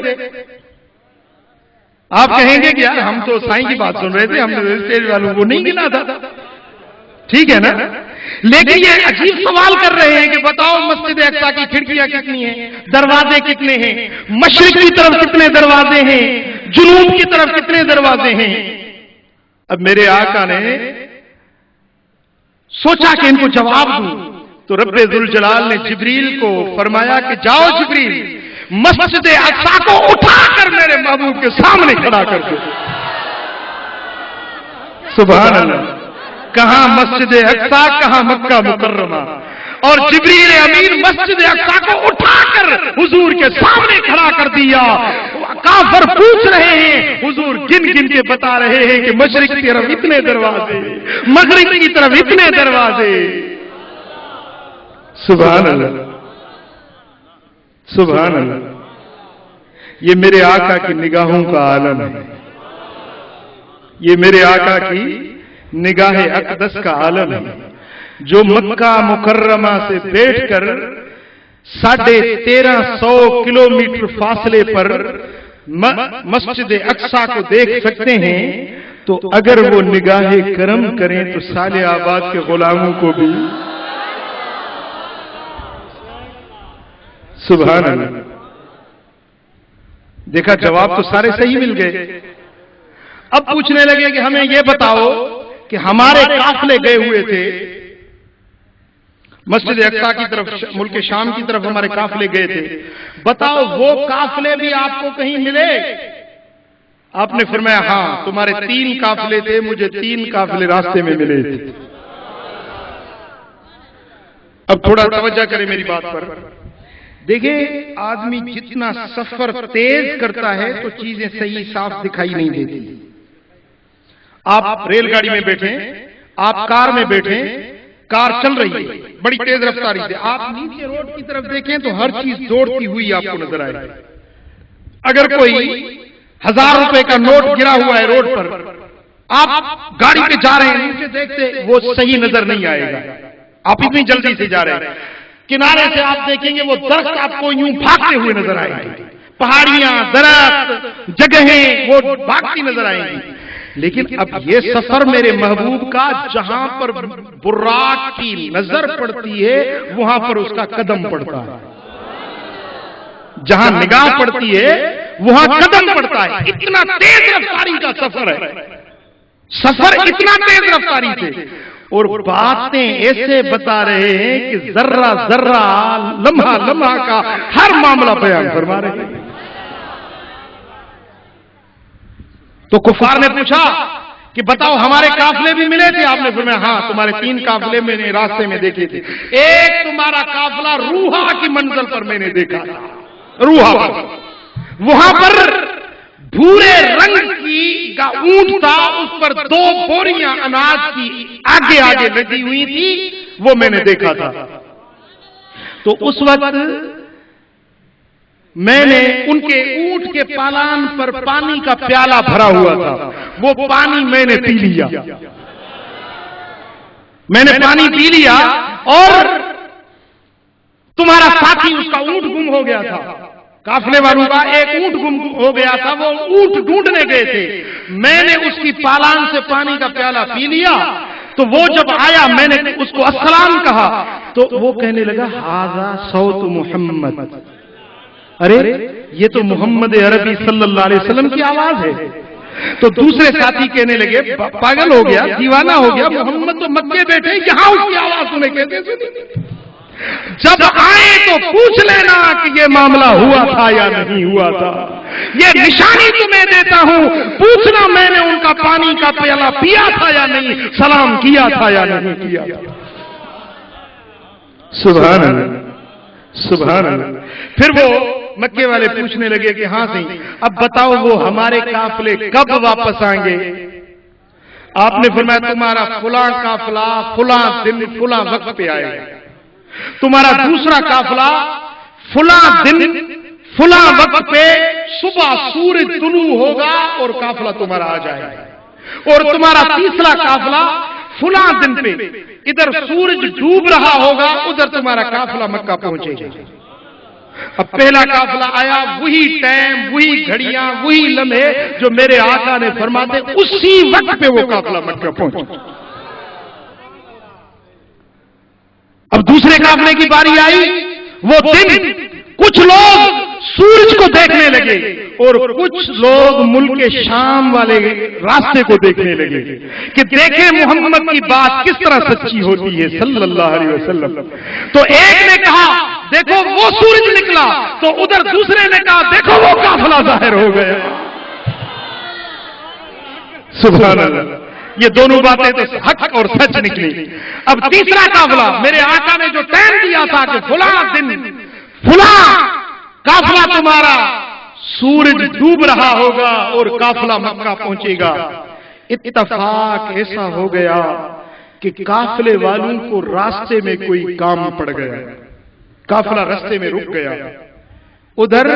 آپ کہیں گے کہ یار ہم تو سائیں کی بات سن رہے تھے، ہم نے اسٹیج والوں کو نہیں گنا تھا۔ ٹھیک ہے نا، لیکن یہ عجیب سوال کر رہے ہیں کہ بتاؤ مسجد اقصی کی کھڑکیاں کتنی ہیں، دروازے کتنے ہیں، مشرق کی طرف کتنے دروازے ہیں، جنوب کی طرف کتنے دروازے ہیں۔ اب میرے آقا نے سوچا کہ ان کو جواب دوں، تو رب ذوالجلال نے جبریل کو فرمایا کہ جاؤ جبریل، مسجد اقصی کو اٹھا کر میرے محبوب کے سامنے کھڑا کر دو۔ سبحان اللہ۔ کہاں مسجد اقصی، کہاں مکہ مکرمہ، اور جبریل امین مسجد اقصی کو اٹھا کر حضور کے سامنے کھڑا کر دیا۔ کافر پوچھ رہے ہیں، حضور گن گن کے بتا رہے ہیں کہ مشرق کی طرف اتنے دروازے، مغرب کی طرف اتنے دروازے۔ سبحان اللہ، سبحان اللہ۔ یہ میرے آقا کی نگاہوں کا عالم ہے، یہ میرے آقا کی نگاہ اقدس کا عالم ہے، جو مکہ مکرمہ سے بیٹھ کر 1350 کلومیٹر فاصلے پر مسجد اقصی کو دیکھ سکتے ہیں، تو اگر وہ نگاہ کرم کریں تو صالح آباد کے غلاموں کو بھی۔ سبحان اللہ۔ دیکھا جواب تو سارے صحیح مل گئے۔ اب پوچھنے لگے کہ ہمیں یہ بتاؤ کہ ہمارے قافلے گئے ہوئے تھے مسجد اقصی کی طرف، ملک شام کی طرف ہمارے قافلے گئے تھے، بتاؤ وہ قافلے بھی آپ کو کہیں ملے؟ آپ نے فرمایا ہاں تمہارے 3 قافلے تھے، مجھے 3 قافلے راستے میں ملے تھے۔ اب تھوڑا توجہ کریں میری بات پر۔ دیکھیں آدمی جتنا سفر تیز کرتا ہے تو چیزیں صحیح صاف دکھائی نہیں دیتی۔ آپ ریل گاڑی میں بیٹھیں، آپ کار میں بیٹھیں، کار چل رہی ہے بڑی تیز رفتاری سے، آپ نیچے روڈ کی طرف دیکھیں تو ہر چیز دوڑتی ہوئی آپ کو نظر آئے گی۔ اگر کوئی 1000 روپے کا نوٹ گرا ہوا ہے روڈ پر، آپ گاڑی پہ جا رہے ہیں، نیچے دیکھتے وہ صحیح نظر نہیں آئے گا، آپ اتنی جلدی سے جا رہے ہیں۔ کنارے سے آپ دیکھیں گے وہ درخت آپ کو یوں بھاگتے ہوئے نظر آئیں گے، پہاڑیاں، درخت، جگہیں وہ بھاگتی نظر آئیں گی۔ لیکن اب یہ سفر میرے محبوب کا جہاں پر براق کی نظر پڑتی ہے وہاں پر اس کا قدم پڑتا ہے، جہاں نگاہ پڑتی ہے وہاں قدم پڑتا ہے۔ اتنا تیز رفتاری کا سفر ہے، سفر اتنا تیز رفتاری سے، اور باتیں ایسے بتا رہے ہیں کہ ذرہ ذرہ لمحہ لمحہ کا ہر معاملہ بیان فرما رہے ہیں۔ تو کفار نے پوچھا کہ بتاؤ ہمارے قافلے بھی ملے تھے؟ آپ نے فرمایا ہاں تمہارے 3 قافلے میں نے راستے میں دیکھے تھے، ایک تمہارا قافلہ روحا کی منزل پر میں نے دیکھا تھا، روحا پر، وہاں پر بھورے رنگ کی کا اونٹ تھا، اس پر 2 بوریاں اناج کی آگے آگے لگی ہوئی تھی، وہ میں نے دیکھا تھا۔ تو اس وقت میں نے ان کے اونٹ کے پالان پر پانی کا پیالہ بھرا ہوا تھا، وہ پانی میں نے پی لیا، میں نے پانی پی لیا، اور تمہارا ساتھی اس کا اونٹ گم ہو گیا تھا، قافلے والوں کا ایک اونٹ گم ہو گیا تھا، وہ اونٹ ڈھونڈنے گئے تھے، میں نے اس کی پالان سے پانی کا پیالہ پی لیا، تو وہ جب آیا میں نے اس کو السلام کہا تو وہ کہنے لگا ھذا صوت محمد، ارے یہ تو محمد عربی صلی اللہ علیہ وسلم کی آواز ہے۔ تو دوسرے ساتھی کہنے لگے پاگل ہو گیا، دیوانہ ہو گیا، محمد تو مکے بیٹھے، یہاں اس کی آواز تمہیں کہتے سنی؟ جب آئے تو پوچھ لینا کہ یہ معاملہ ہوا تھا یا نہیں ہوا تھا، یہ نشانی تمہیں دیتا ہوں، پوچھنا میں نے ان کا پانی کا پیالہ پیا تھا یا نہیں، سلام کیا تھا یا نہیں کیا تھا۔ سبحان اللہ، سبحان اللہ۔ پھر وہ مکے والے پوچھنے لگے کہ ہاں صحیح، اب بتاؤ وہ ہمارے قافلے کب واپس آئیں گے؟ آپ نے فرمایا تمہارا فلاں قافلہ فلاں دن فلاں وقت پہ آئے گا، تمہارا دوسرا قافلہ فلاں دن فلاں وقت پہ صبح سورج طلوع ہوگا اور قافلہ تمہارا آ جائے گا، اور تمہارا تیسرا قافلہ فلاں دن پہ ادھر سورج ڈوب رہا ہوگا، ادھر تمہارا قافلہ مکہ پہنچے گا۔ اب پہلا قافلہ آیا، وہی ٹائم، وہی گھڑیاں، وہی لمحے جو میرے آقا نے فرماتے اسی وقت پہ وہ قافلہ مکہ پہنچا۔ اب دوسرے قافلے کی باری آئی، وہ دن کچھ لوگ سورج کو دیکھنے لگے اور کچھ لوگ ملک شام والے راستے کو دیکھنے لگے کہ دیکھیں محمد کی بات کس طرح سچی ہوتی ہے صلی اللہ علیہ وسلم۔ تو ایک نے کہا دیکھو وہ سورج نکلا، تو ادھر دوسرے نے کہا دیکھو وہ قافلہ ظاہر ہو گیا۔ سبحان اللہ، یہ دونوں باتیں تو حق اور سچ نکلی۔ اب تیسرا قافلہ، میرے آقا نے جو ٹائم دیا تھا کہ فلاں دن فلاں قافلہ تمہارا سورج ڈوب رہا ہوگا اور قافلہ مکہ پہنچے گا، اتفاق ایسا ہو گیا کہ قافلے والوں کو راستے میں کوئی کام پڑ گیا، قافلہ راستے میں رک گیا۔ ادھر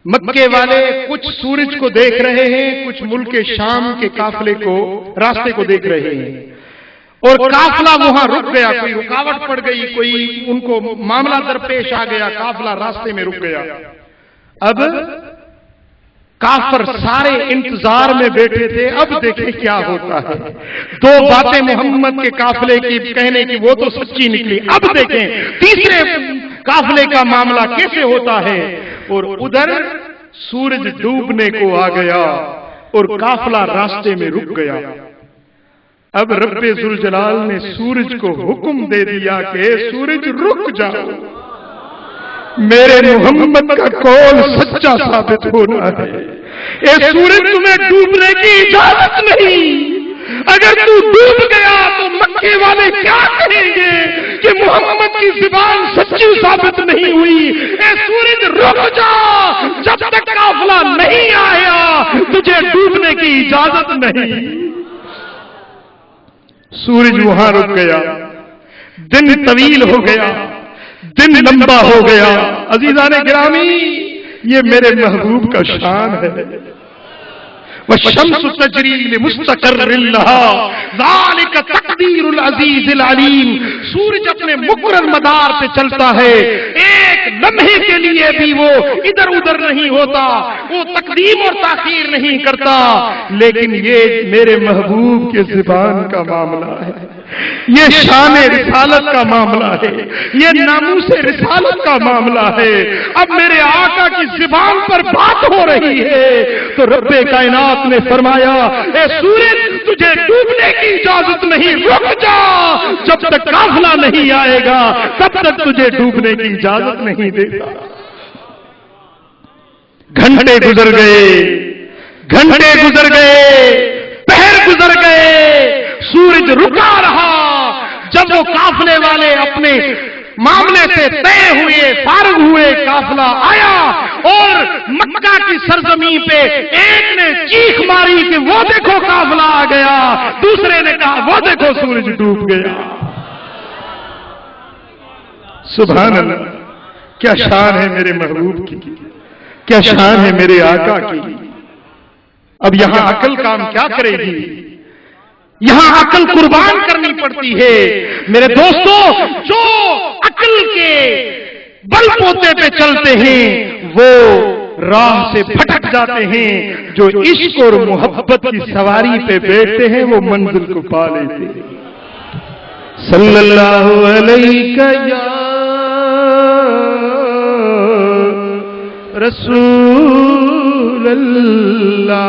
مکے والے کچھ سورج کو دیکھ رہے ہیں، کچھ ملک شام کے قافلے کو راستے کو دیکھ رہے ہیں، اور قافلہ وہاں رک گیا، کوئی رکاوٹ پڑ گئی، کوئی ان کو معاملہ درپیش آ گیا، قافلہ راستے میں رک گیا۔ اب کافر سارے انتظار میں بیٹھے تھے، اب دیکھیں کیا ہوتا ہے۔ دو باتیں محمد کے قافلے کی کہنے کی وہ تو سچی نکلی، اب دیکھیں تیسرے قافلے کا معاملہ کیسے ہوتا ہے۔ اور ادھر سورج ڈوبنے کو آ گیا اور قافلہ راستے میں رک گیا۔ اب رب ذوالجلال نے سورج کو حکم دے دیا کہ سورج رک جاؤ، میرے محمد کا قول سچا ثابت ہونا ہے، اے سورج تمہیں ڈوبنے کی اجازت نہیں، اگر تو ڈوب گیا تو مکے والے کیا کہیں گے کہ محمد کی زبان سچی ثابت نہیں ہوئی، اے سورج رک جا، جب تک قافلہ نہیں آیا تجھے ڈوبنے کی اجازت نہیں۔ سورج وہاں رک گیا، دن طویل ہو گیا، دن لمبا ہو گیا۔ عزیزان گرامی، یہ میرے محبوب کا شان ہے۔ والشمس تجری لمستقر لها ذلك تقدیر العزیز العلیم۔ سورج اپنے مقرر مدار پہ چلتا ہے، ایک لمحے کے لیے بھی وہ ادھر ادھر نہیں ہوتا، وہ تقدیم اور تاخیر نہیں کرتا، لیکن یہ میرے محبوب کے زبان کا معاملہ ہے، یہ شان رسالت کا معاملہ ہے، یہ ناموس رسالت کا معاملہ ہے۔ اب میرے آقا کی زبان پر بات ہو رہی ہے تو رب کائنات نے فرمایا اے سورج تجھے ڈوبنے کی اجازت نہیں، رک جا، جب تک قافلہ نہیں آئے گا تب تک تجھے ڈوبنے کی اجازت نہیں دیتا۔ گھنٹے گزر گئے، گھنٹے گزر گئے، پہر گزر گئے، سورج رکا رہا۔ جب وہ قافلے والے اپنے معاملے سے طے ہوئے، فارغ ہوئے، قافلہ آیا اور مکہ کی سرزمین پہ ایک نے چیخ ماری کہ وہ دیکھو قافلہ آ گیا، دوسرے نے کہا وہ دیکھو سورج ڈوب گیا۔ سبحان اللہ، کیا شان ہے میرے محبوب کی، کیا شان ہے میرے آقا کی۔ اب یہاں عقل کام کیا کرے گی؟ یہاں عقل قربان کرنی پڑتی ہے میرے دوستو۔ جو عقل کے بل پوتے پہ چلتے ہیں وہ راہ سے بھٹک جاتے ہیں، جو عشق اور محبت کی سواری پہ بیٹھتے ہیں وہ منزل کو پا لیتے ہیں۔ صلی اللہ علیہ یا رسول اللہ،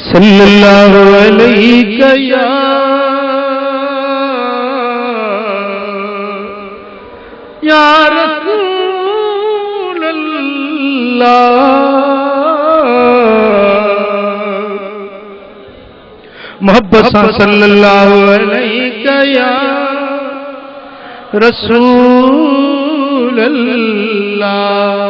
صلی اللہ علیہ یا رسول اللہ، محبت صلی اللہ علیہ یا رسول اللہ۔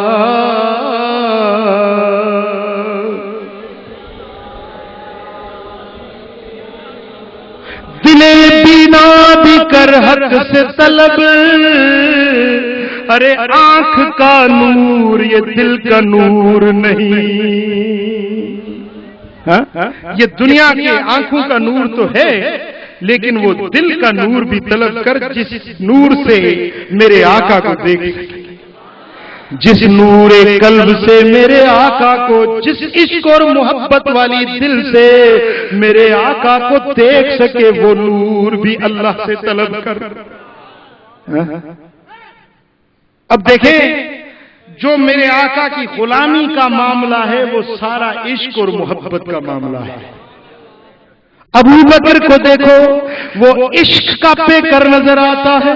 دل بینا بھی کر حق سے طلب، ارے آنکھ کا نور یہ دل کا نور نہیں۔ یہ دنیا کی آنکھوں کا نور تو ہے، لیکن وہ دل کا نور بھی طلب کر، جس نور سے میرے آقا کو دیکھ سکے، جس نور قلب سے میرے آقا کو، جس عشق اور محبت والی دل سے میرے آقا کو دیکھ سکے، وہ نور بھی اللہ سے طلب کر۔ اب دیکھیں، جو میرے آقا کی غلامی کا معاملہ ہے وہ سارا عشق اور محبت کا معاملہ ہے۔ ابو بکر کو دیکھو، وہ عشق کا پے کر نظر آتا ہے۔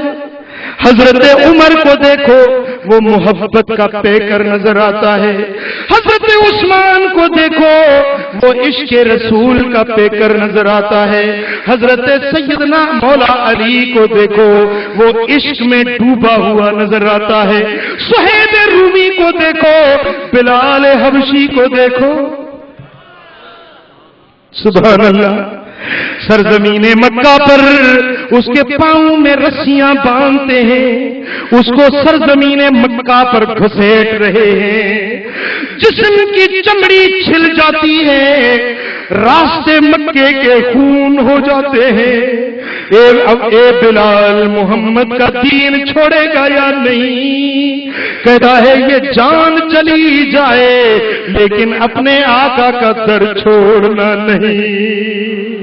حضرت عمر کو دیکھو، وہ محبت کا پے کر نظر آتا ہے۔ حضرت عثمان کو دیکھو، وہ عشق رسول کا پے کر نظر آتا ہے۔ حضرت سیدنا مولا علی کو دیکھو، وہ عشق میں ڈوبا ہوا نظر آتا ہے۔ صہیب رومی کو دیکھو، بلال حبشی کو دیکھو، سبحان اللہ، سرزمین مکہ پر اس کے پاؤں میں رسیاں باندھتے ہیں، اس کو سرزمین مکہ پر گھسیٹ رہے ہیں، جسم کی چمڑی چھل جاتی ہے، راستے مکے کے خون ہو جاتے ہیں۔ اے بلال، محمد کا دین چھوڑے گا یا نہیں؟ کہتا ہے یہ جان چلی جائے لیکن اپنے آقا کا در چھوڑنا نہیں۔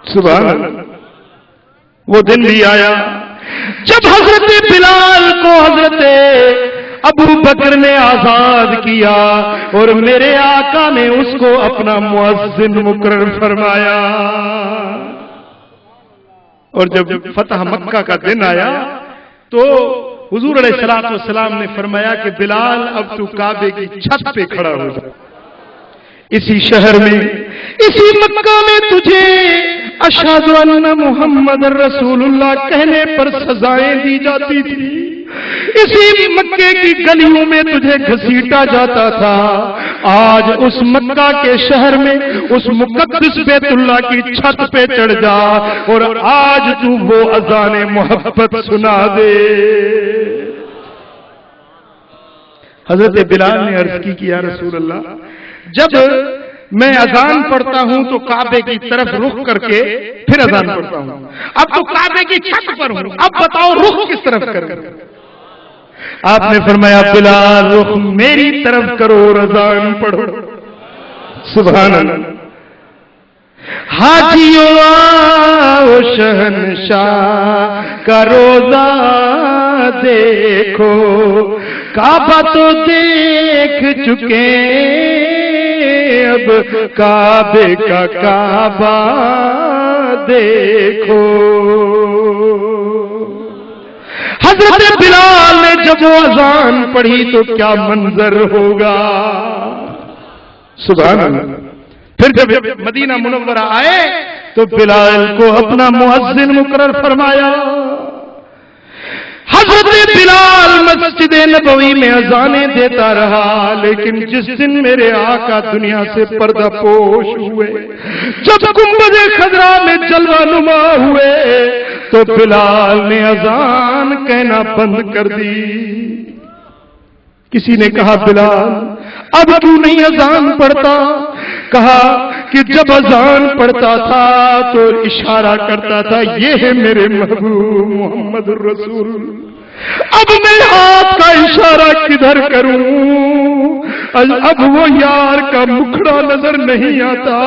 سبحان اللہ، وہ دن بھی آیا جب حضرت بلال کو حضرت ابو بکر نے آزاد کیا اور میرے آقا نے اس کو اپنا مؤذن مقرر فرمایا۔ اور جب فتح مکہ کا دن آیا تو حضور علیہ الصلوۃ والسلام نے فرمایا کہ بلال اب تو کعبے کی چھت پہ کھڑا ہو جا، اسی شہر میں، اسی مکہ میں تجھے اشہد ان محمد رسول اللہ کہنے پر سزائیں دی جاتی تھی، اسی مکے کی گلیوں میں تجھے گھسیٹا جاتا تھا۔ آج اس مکہ کے شہر میں اس مقدس بیت اللہ کی چھت پہ چڑھ جا اور آج تو وہ اذان محبت سنا دے۔ حضرت بلال نے عرض کی کہ یا رسول اللہ، جب میں اذان پڑھتا ہوں تو کعبے کی طرف رخ کر کے پھر اذان پڑھتا ہوں، اب تو کعبے کی چھت پر ہوں، اب بتاؤ رخ کس طرف کروں؟ آپ نے فرمایا بلال رخ میری طرف کرو اور اذان پڑھو۔ سبحان اللہ۔ حاجیوں آؤ شہنشاہ کا روزہ دیکھو، کعبہ تو دیکھ چکے اب کعبے کا کعبہ دیکھو۔ حضرت بلال نے جب وہ اذان پڑھی تو کیا منظر ہوگا، سبحان اللہ۔ پھر جب مدینہ منورہ آئے تو بلال کو اپنا مؤذن مقرر فرمایا۔ حضرت بلال مسجد نبوی میں اذانیں دیتا رہا، لیکن جس دن میرے آقا دنیا سے پردہ پوش ہوئے، جب گنبد خضرا میں جلوہ نما ہوئے، تو بلال نے اذان کہنا بند کر دی۔ کسی نے کہا بلال اب کیوں نہیں اذان پڑھتا؟ کہا کہ جب اذان پڑھتا تھا تو اشارہ کرتا تھا یہ ہے میرے محبوب محمد الرسول، اب میں ہاتھ کا اشارہ کدھر کروں؟ اب وہ یار کا مکھڑا نظر نہیں آتا۔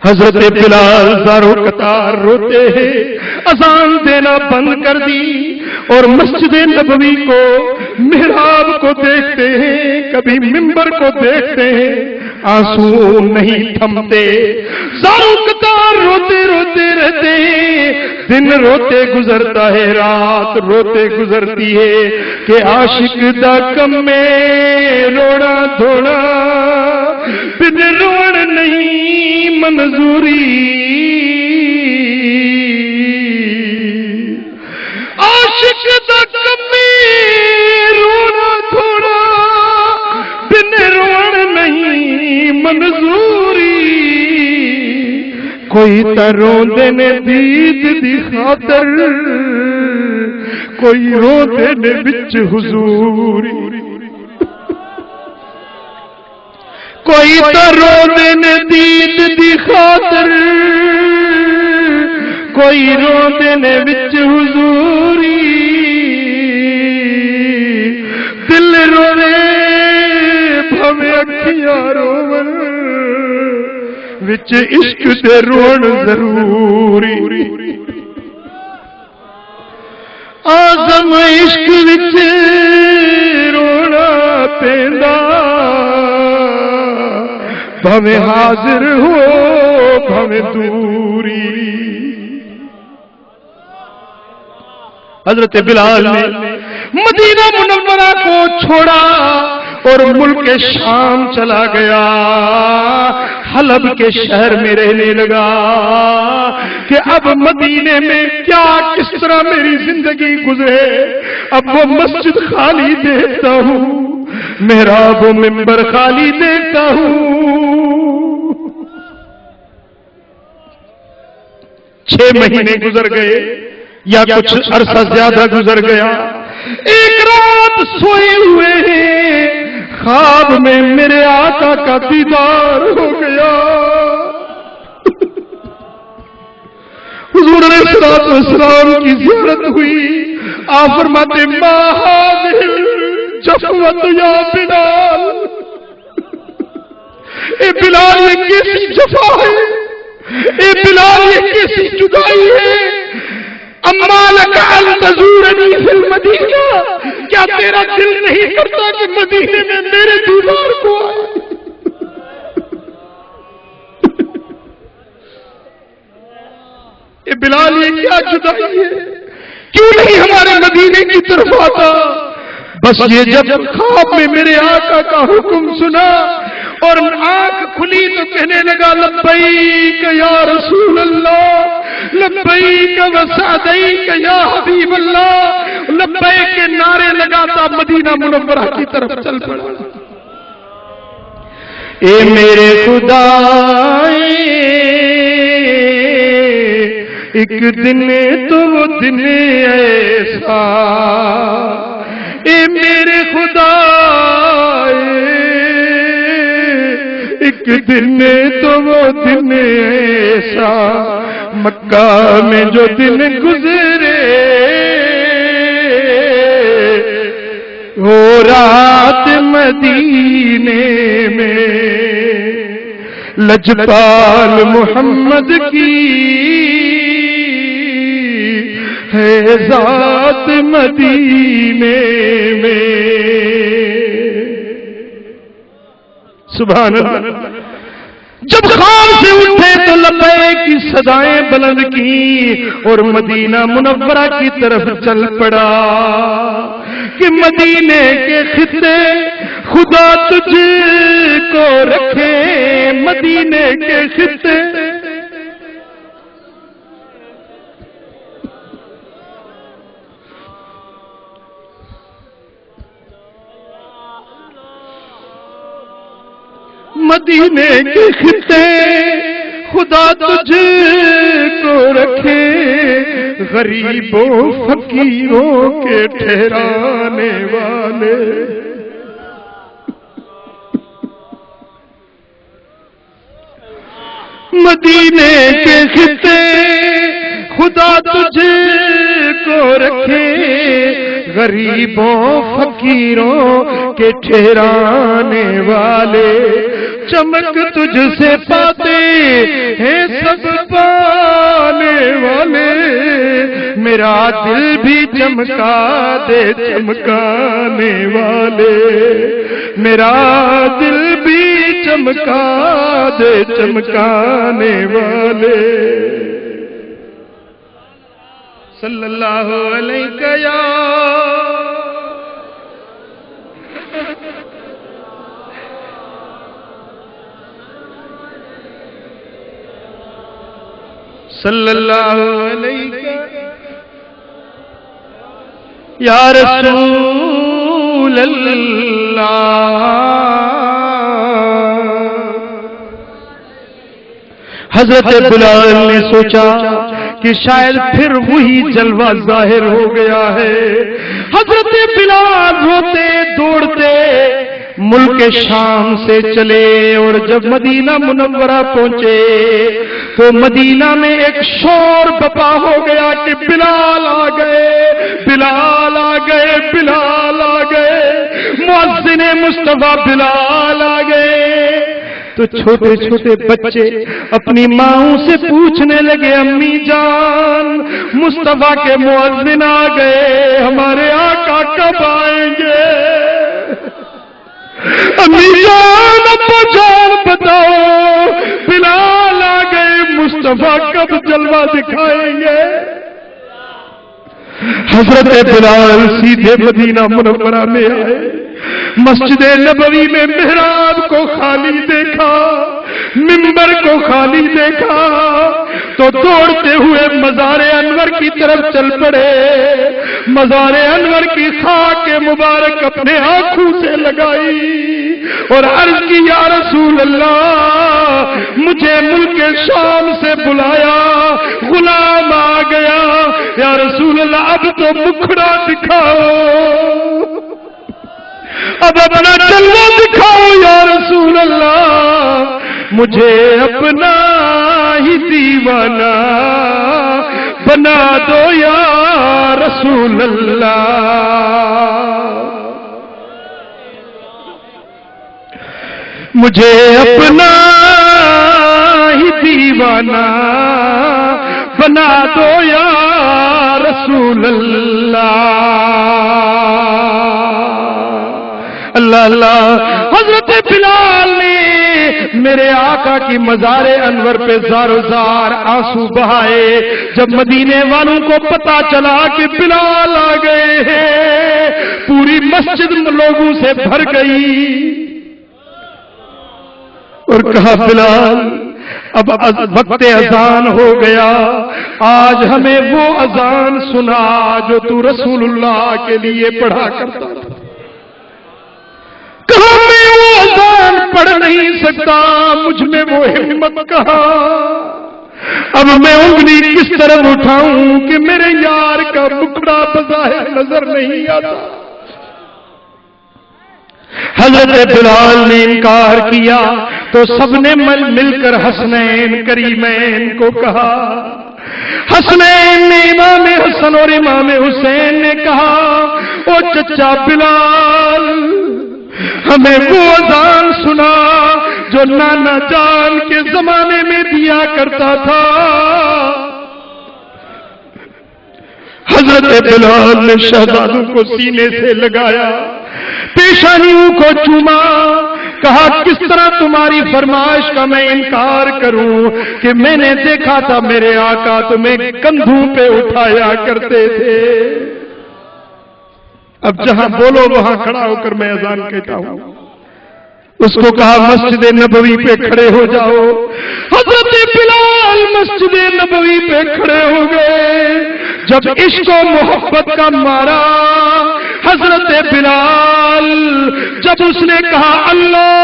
حضرت بلال زارو قطار روتے ہیں، اذان دینا بند کر دی، اور مسجد نبوی کو، محراب کو دیکھتے ہیں، کبھی منبر کو دیکھتے ہیں، آنسو نہیں تھمتے، زارو قطار روتے روتے رہتے ہیں۔ دن روتے گزرتا ہے، رات روتے گزرتی ہے، کہ عاشق دا کم میں روڑا دھوڑا، بن روڑ نہیں منظوری، عاشق دا کم میں روڑا دھوڑا، بن روڑ نہیں منظوری، کوئی تروندے نے دید دی خاطر، کوئی روندے نے بچ حضوری، کوئی تروندے نے دید دی خاطر، کوئی روندے نے بچ حضوری، دل روے بھویں اکھیاں روون، وچ عشق دے روਣ ضروری، آزم عشق وچ رونا پیندا، بھویں حاضر ہو بھویں دوری۔ حضرت بلال نے مدینہ منورہ کو چھوڑا اور ملک شام چلا گیا، حلب کے شہر میں رہنے لگا کہ اب مدینے میں کیا کس طرح میری زندگی گزرے۔ اب وہ مسجد خالی دیکھتا ہوں، محراب و منبر خالی دیکھتا ہوں۔ 6 مہینے گزر گئے یا کچھ عرصہ زیادہ گزر گیا، ایک رات سوئے ہوئے ہیں، خواب میں میرے آقا کا دیدار ہو گیا۔ حضور علیہ السلام کی زیارت ہوئی، آپ فرماتے ما هذه الجفوة یا بلال، اے بلال یہ کیسی جفا ہے، اے بلال یہ کیسی جدائی ہے، اما لک ان تزورنی فی المدینہ، کیا تیرا دل نہیں کرتا کہ مدینے میں میرے دیدار کو آئے؟ اے بلال یہ کیا جدائی ہے، کیوں نہیں ہمارے مدینے کی طرف آتا؟ بس یہ جب خواب میں میرے آقا کا حکم سنا اور آنکھ کھلی تو کہنے لگا لبیک یا رسول اللہ، لبیک وسعدیک یا حبیب اللہ، لبیک کے نعرے لگاتا مدینہ منورہ کی طرف چل پڑا۔ اے میرے خدا ایک دن تو وہ دن ایسا، اے میرے خدا ایک دن تو وہ دن ایسا، مکہ میں جو دن گزرے وہ رات مدینے میں، لجپال محمد کی ہے ذات مدینے میں۔ سبحان اللہ۔ جب خواب سے اٹھے تو لبیک کی صدائیں بلند کی اور مدینہ منورہ کی طرف چل پڑا کہ مدینے کے خطے خدا تجھ کو رکھے، مدینے کے خطے مدینے کے خطے خدا تجھ کو رکھے، غریبوں فقیروں کے ٹھہرانے والے۔ مدینے کے خطے خدا تجھ کو رکھے، غریبوں فقیروں کے ٹھہرانے والے۔ چمک تجھ سے پاتے ہیں سب پانے والے، میرا دل بھی چمکا دے چمکانے والے، میرا دل بھی چمکا دے چمکانے والے۔ صلی اللہ علیہ یا صلی اللہ علیہ یا رسول اللہ۔ حضرت بلال نے سوچا کہ شاید پھر وہی جلوہ ظاہر ہو گیا ہے۔ حضرت بلال روتے دوڑتے ملک شام سے چلے، اور جب مدینہ منورہ پہنچے تو مدینہ میں ایک شور بپا ہو گیا کہ بلال آ گئے، بلال آ گئے، بلال آ گئے، مؤذن مصطفیٰ بلال آ گئے۔ تو چھوٹے چھوٹے بچے اپنی ماؤں سے پوچھنے لگے، امی جان مصطفیٰ کے مؤذن آ گئے، ہمارے آقا کب آئیں گے؟ امی جان ابا جان بتاؤ، بلال آ گئے، مصطفیٰ کب جلوہ دکھائیں گے؟ حضرت بلال سیدھے مدینہ منورہ میں آئے، مسجد نبوی میں محراب کو خالی دیکھا، منبر کو خالی دیکھا تو دوڑتے ہوئے مزار انور کی طرف چل پڑے۔ مزار انور کی خاک مبارک اپنے آنکھوں سے لگائی اور عرض کی، یا رسول اللہ مجھے ملک شام سے بلایا، غلام آ گیا، یا رسول اللہ اب تو مکھڑا دکھاؤ، اب اپنا جلوہ دکھاؤ یا رسول اللہ، مجھے اپنا ہی دیوانہ بنا دو یا رسول اللہ۔ مجھے اپنا ہی دیوانہ بنا دو یا رسول اللہ۔ اللہ اللہ۔ حضرت بلال نے میرے آقا کی مزار انور پہ زار و زار آنسو بہائے۔ جب مدینے والوں کو پتا چلا کہ بلال آ گئے ہیں، پوری مسجد لوگوں سے بھر گئی اور کہا، بلال اب وقت اذان ہو گیا، آج ہمیں وہ اذان سنا جو تو رسول اللہ کے لیے پڑھا کرتا تھا۔ کہا میں وہ اذان پڑھ نہیں سکتا، مجھ میں وہ ہمت کہا، اب میں انگلی کس طرف اٹھاؤں کہ میرے یار کا مکھڑا بظاہر نظر نہیں آتا۔ حضرت بلال نے انکار کیا تو سب نے مل کر حسنین کریمین کو کہا۔ حسنین نے امام حسن اور امام حسین نے کہا، او چچا بلال ہمیں وہ اذان سنا جو نانا جان کے زمانے میں دیا کرتا تھا۔ حضرت بلال نے شہزادوں کو سینے سے لگایا، پیشانیوں کو چوما، کہا کس طرح تمہاری فرمائش کا میں انکار کروں کہ میں نے دیکھا تھا میرے آقا تمہیں کندھوں پہ اٹھایا کرتے تھے۔ اب جہاں بولو وہاں کھڑا ہو کر میں اذان کہتا ہوں۔ اس کو کہا مسجد نبوی پہ کھڑے ہو جاؤ۔ حضرت بلال مسجد نبوی پہ کھڑے ہو گئے۔ جب عشق و محبت کا مارا حضرت بلال، جب اس نے کہا اللہ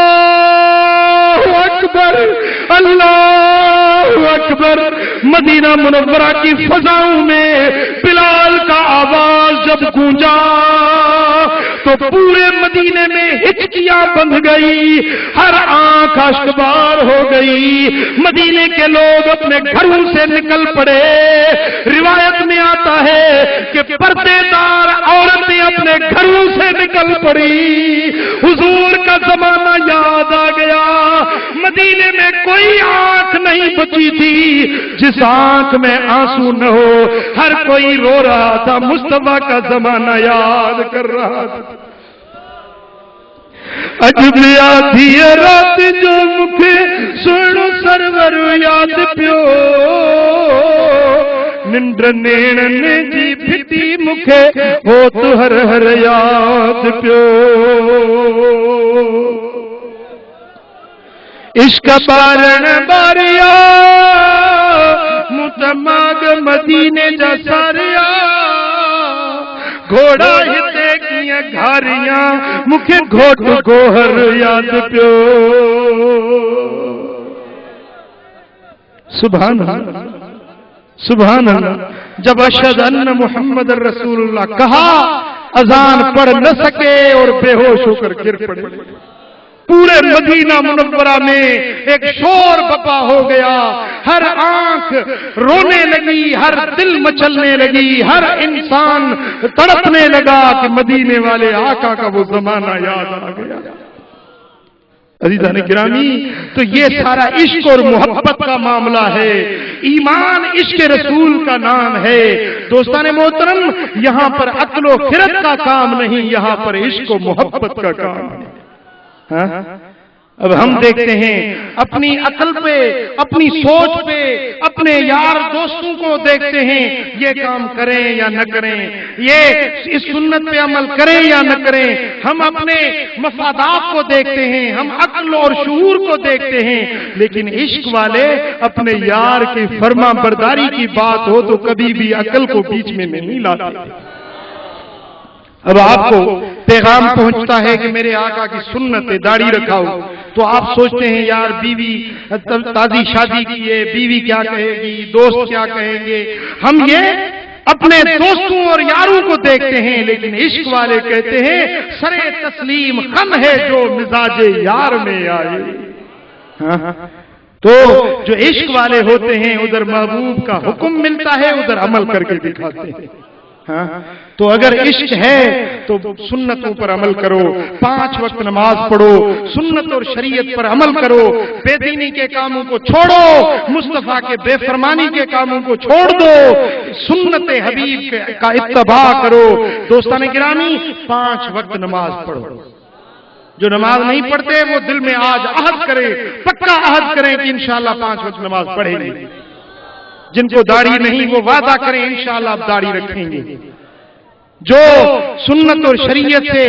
اکبر اللہ اکبر۔ مدینہ منورہ کی فضاؤں میں بلال کا آواز جب گونجا تو پورے مدینے میں ہچکیاں بندھ گئی، ہر آنکھ اشکبار ہو گئی، مدینے کے لوگ اپنے گھروں سے نکل پڑے۔ روایت میں آتا ہے کہ پردے دار عورتیں اپنے گھروں سے نکل پڑی، حضور کا زمانہ یاد آ گیا۔ مدینے میں کوئی آنکھ نہیں بچی تھی جس آنکھ میں آنسو نہ ہو، ہر کوئی رو رہا تھا، مصطفیٰ کا زمانہ یاد کر رہا تھا۔ عجب آدھی رات جو مکھے سنو سرور یاد پیو، ننڈر نیڑن جی پھٹی مکھے ہو تو ہر ہر یاد پیو۔ عشق بارن باریا متماغ مدینے جا ساریا، گھوڑا ہتے کیاں گھاریاں مکھے گھوٹ گوہر یاد پیو۔ سبحان اللہ سبحان اللہ۔ جب اشہد ان محمد رسول اللہ کہا، اذان پڑھ نہ سکے اور بے ہوش ہو کر گر پڑے۔ پورے مدینہ منورہ میں ایک شور بپا ہو گیا، ہر آنکھ رونے لگی، ہر دل مچلنے لگی، ہر انسان تڑپنے لگا کہ مدینے والے آقا کا وہ زمانہ یاد آ گیا۔ عزیزان گرامی، تو یہ سارا عشق اور محبت کا معاملہ ہے، ایمان عشق رسول کا نام ہے۔ دوستان محترم، یہاں پر عقل و خرد کا کام نہیں، یہاں پر عشق و محبت کا کام ہے۔ اب ہم دیکھتے ہیں اپنی عقل پہ، اپنی سوچ پہ، اپنے یار دوستوں کو دیکھتے ہیں، یہ کام کریں یا نہ کریں، یہ اس سنت پہ عمل کریں یا نہ کریں۔ ہم اپنے مفادات کو دیکھتے ہیں، ہم عقل اور شعور کو دیکھتے ہیں، لیکن عشق والے اپنے یار کی فرما برداری کی بات ہو تو کبھی بھی عقل کو بیچ میں نہیں لاتے۔ اب آپ کو پیغام پہنچتا ہے کہ میرے آقا کی سنت ہے، داڑھی رکھاؤ، تو آپ سوچتے ہیں یار بیوی تازی شادی کی ہے، بیوی کیا کہے گی، دوست کیا کہیں گے۔ ہم یہ اپنے دوستوں اور یاروں کو دیکھتے ہیں، لیکن عشق والے کہتے ہیں سرے تسلیم خم ہے جو مزاج یار میں آئے۔ تو جو عشق والے ہوتے ہیں ادھر محبوب کا حکم ملتا ہے، ادھر عمل کر کے دکھاتے ہیں۔ تو اگر عشق ہے تو سنتوں پر عمل کرو، 5 وقت نماز پڑھو، سنت اور شریعت پر عمل کرو، بے دینی کے کاموں کو چھوڑو، مصطفیٰ کے بے فرمانی کے کاموں کو چھوڑ دو، سنت حبیب کا اتباع کرو۔ دوستان گرامی، 5 وقت نماز پڑھو۔ جو نماز نہیں پڑھتے وہ دل میں آج عہد کریں، پکا عہد کریں کہ انشاءاللہ 5 وقت نماز پڑھیں گے۔ جن کو داڑھی نہیں وہ وعدہ کریں انشاءاللہ آپ داڑھی رکھیں گے۔ جو سنت اور شریعت سے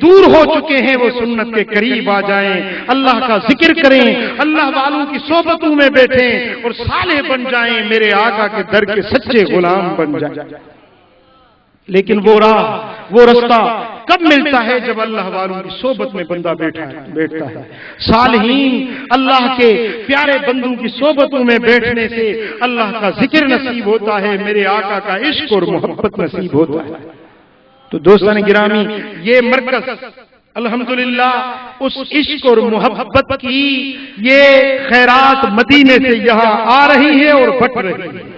دور ہو چکے ہیں وہ سنت کے قریب آ جائیں، اللہ کا ذکر کریں، اللہ والوں کی صحبتوں میں بیٹھیں اور صالح بن جائیں، میرے آقا کے در کے سچے غلام بن جائیں۔ لیکن وہ راہ، وہ رستہ کب ملتا ہے؟ جب اللہ والوں کی صحبت میں بندہ بیٹھتا ہے۔ صالحین اللہ کے پیارے بندوں کی صحبتوں میں بیٹھنے سے اللہ کا ذکر نصیب ہوتا ہے، میرے آقا کا عشق اور محبت نصیب ہوتا ہے۔ تو دوستان گرامی، یہ مرکز الحمدللہ اس عشق اور محبت کی یہ خیرات مدینے سے یہاں آ رہی ہے اور بٹ رہی ہے۔